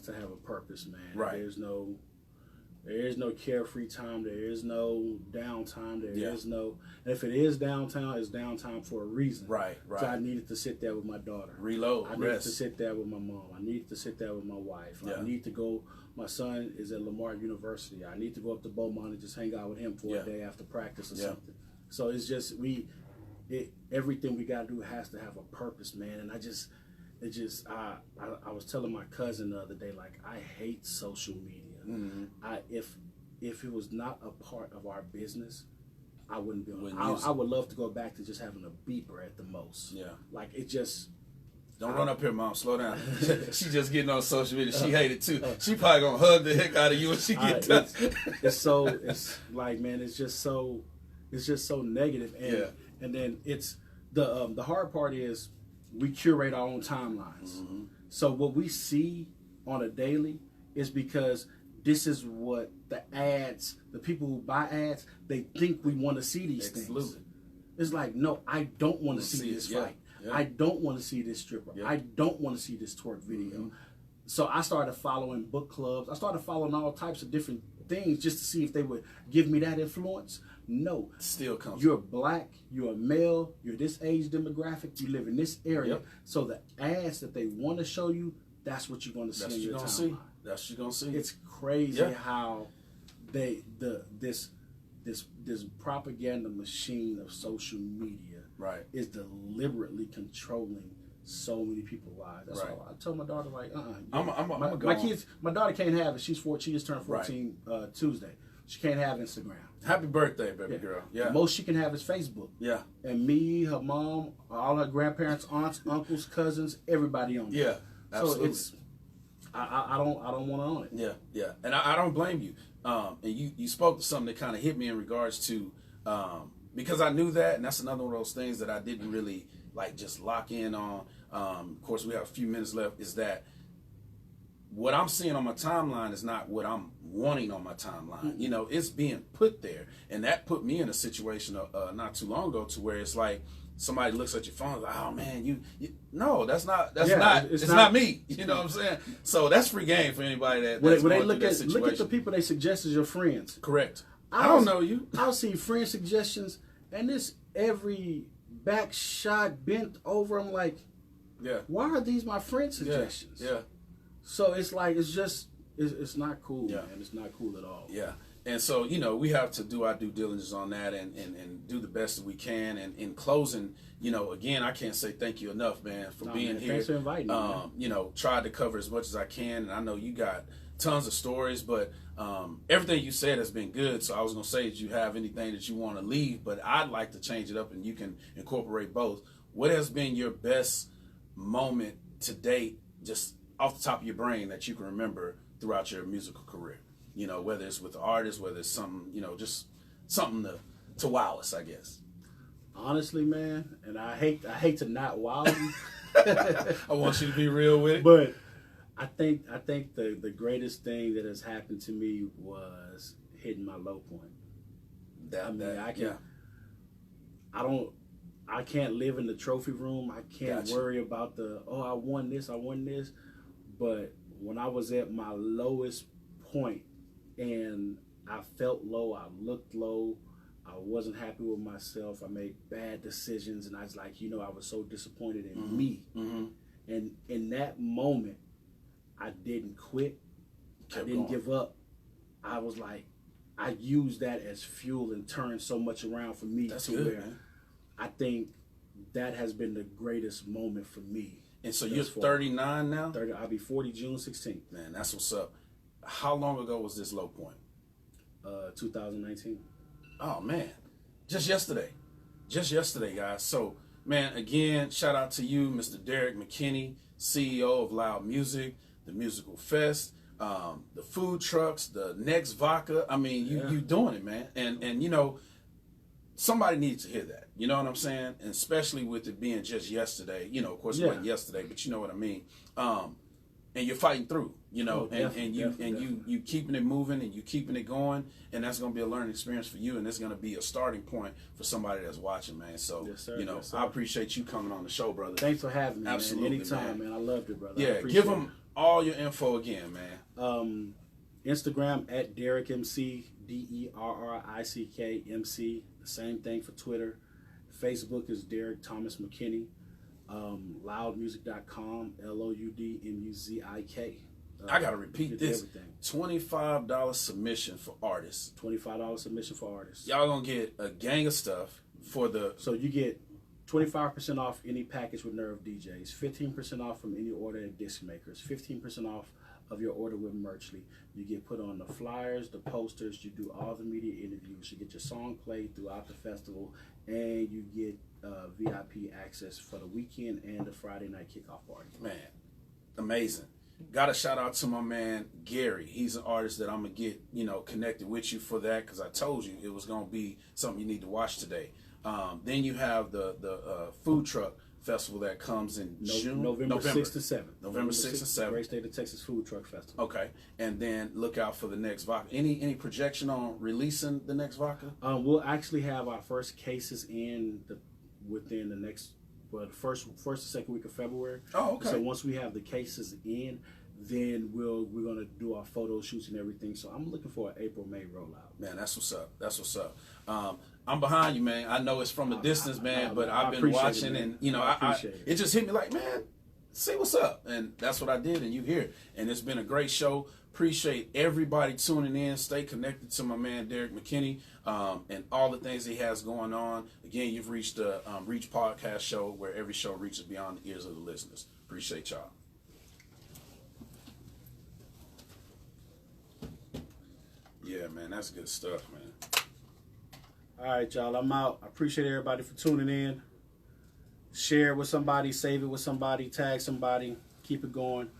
to have a purpose, man. Right. There is no carefree time. There is no downtime. There is no. And if it is downtime, it's downtime for a reason. Right. So I needed to sit there with my daughter. Reload. I needed to sit there with my mom. I needed to sit there with my wife. Yeah. I need to go. My son is at Lamar University. I need to go up to Beaumont and just hang out with him for a day after practice or something. So it's just everything we gotta do has to have a purpose, man. And I was telling my cousin the other day, like, I hate social media. Mm-hmm. If it was not a part of our business, I wouldn't be on. I would love to go back to just having a beeper at the most. Yeah, like it just. Don't run up here, Mom. Slow down. She just getting on social media. She hate it too. She probably gonna hug the heck out of you when she get done. It's like, man, it's just so negative. And then it's the hard part is we curate our own timelines. Mm-hmm. So what we see on a daily is because this is what the people who buy ads, they think we want to see these things. It's like, no, I don't want to see this fight. Yeah. I don't want to see this stripper. Yeah. I don't want to see this twerk video. Mm-hmm. So I started following book clubs. I started following all types of different things just to see if they would give me that influence. No. Still comes. You're black, you're a male, you're this age demographic, you live in this area. Yep. So the ads that they want to show you, that's what you're going to see in your timeline. That's what you're going to see. It's crazy how this propaganda machine of social media is deliberately controlling so many people's lives. That's all. I told my daughter, like, my daughter can't have it. She's 14. She just turned 14 Tuesday. She can't have Instagram. Happy birthday, baby girl. Yeah. The most she can have is Facebook. Yeah. And me, her mom, all her grandparents, aunts, uncles, cousins, everybody on it. Yeah. Absolutely. So I don't want to own it. Yeah. And I don't blame you. And you spoke to something that kind of hit me in regards to because I knew that, and that's another one of those things that I didn't really like just lock in on. Of course, we have a few minutes left. Is that what I'm seeing on my timeline is not what I'm wanting on my timeline. Mm-hmm. You know, it's being put there, and that put me in a situation not too long ago to where it's like somebody looks at your phone like, oh man, you no, that's not me. You know what I'm saying? So that's free game for anybody that's when they look at the people they suggest as your friends. Correct. I don't know you. I'll see friend suggestions, and this every back shot bent over. I'm like, why are these my friend suggestions? Yeah. So it's like it's not cool, man. It's not cool at all. Yeah. And so, you know, we have to do our due diligence on that and do the best that we can. And in closing, you know, again, I can't say thank you enough, man, for being here. Thanks for inviting me. You know, tried to cover as much as I can. And I know you got tons of stories, but everything you said has been good. So I was going to say that you have anything that you want to leave, but I'd like to change it up and you can incorporate both. What has been your best moment to date, just off the top of your brain, that you can remember throughout your musical career? You know, whether it's with the artist, whether it's something, you know, just something to wow us, I guess. Honestly, man, and I hate to not wow you. I want you to be real with it. But I think the greatest thing that has happened to me was hitting my low point. I can't live in the trophy room. I can't worry about I won this. But when I was at my lowest point and I felt low, I looked low, I wasn't happy with myself, I made bad decisions, and I was like, I was so disappointed in me. And in that moment, I didn't quit. I didn't give up. I was like, I used that as fuel and turned so much around for me. That's good, man. I think that has been the greatest moment for me. And so you're 39 now? I'll be 40 June 16th. Man, that's what's up. How long ago was this low point? 2019. Oh, man. Just yesterday, guys. So, man, again, shout out to you, Mr. Derrick McKinney, CEO of L.O.U.D Muzik, the Musical Fest, the food trucks, the Next Vodka. I mean, you doing it, man. And somebody needs to hear that. You know what I'm saying? And especially with it being just yesterday. Of course it wasn't yesterday, but you know what I mean. And you're fighting through, and you keeping it moving and you keeping it going, and that's gonna be a learning experience for you, and it's gonna be a starting point for somebody that's watching, man. So yes, sir. I appreciate you coming on the show, brother. Thanks for having me. Absolutely, man. Anytime, man. I loved it, brother. Yeah, give them all your info again, man. Instagram at Derrick MC, DERRICK MC. The same thing for Twitter. Facebook is Derrick Thomas McKinney. loudmuzik.com, LOUDMUZIK. I gotta repeat this. $25 submission for artists. $25 submission for artists. Y'all gonna get a gang of stuff for the. So you get 25% off any package with Nerve DJs, 15% off from any order at Disc Makers, 15% off of your order with Merchly. You get put on the flyers, the posters. You do all the media interviews. You get your song played throughout the festival, and you get VIP access for the weekend and the Friday night kickoff party. Man, amazing. Got a shout out to my man Gary. He's an artist that I'm gonna get connected with you for that, because I told you it was gonna be something you need to watch today. Then you have the food truck festival that comes in June, November 6th to 7th. November 6th and 7th. Great State of Texas Food Truck Festival. Okay, and then look out for the Next Vodka. Any projection on releasing the Next Vodka? We'll actually have our first cases within the next, the first or second week of February. Oh, okay. So once we have the cases in, then we're gonna do our photo shoots and everything. So I'm looking for an April-May rollout. Man, that's what's up. That's what's up. I'm behind you, man. I know it's from a distance, man, but I've been watching, and it just hit me like, man, see what's up, and that's what I did, and you here, and it's been a great show. Appreciate everybody tuning in. Stay connected to my man Derrick McKinney and all the things he has going on. Again, you've reached the Reach Podcast show, where every show reaches beyond the ears of the listeners. Appreciate y'all. Yeah, man, that's good stuff, man. All right, y'all, I'm out. I appreciate everybody for tuning in. Share it with somebody, save it with somebody, tag somebody, keep it going.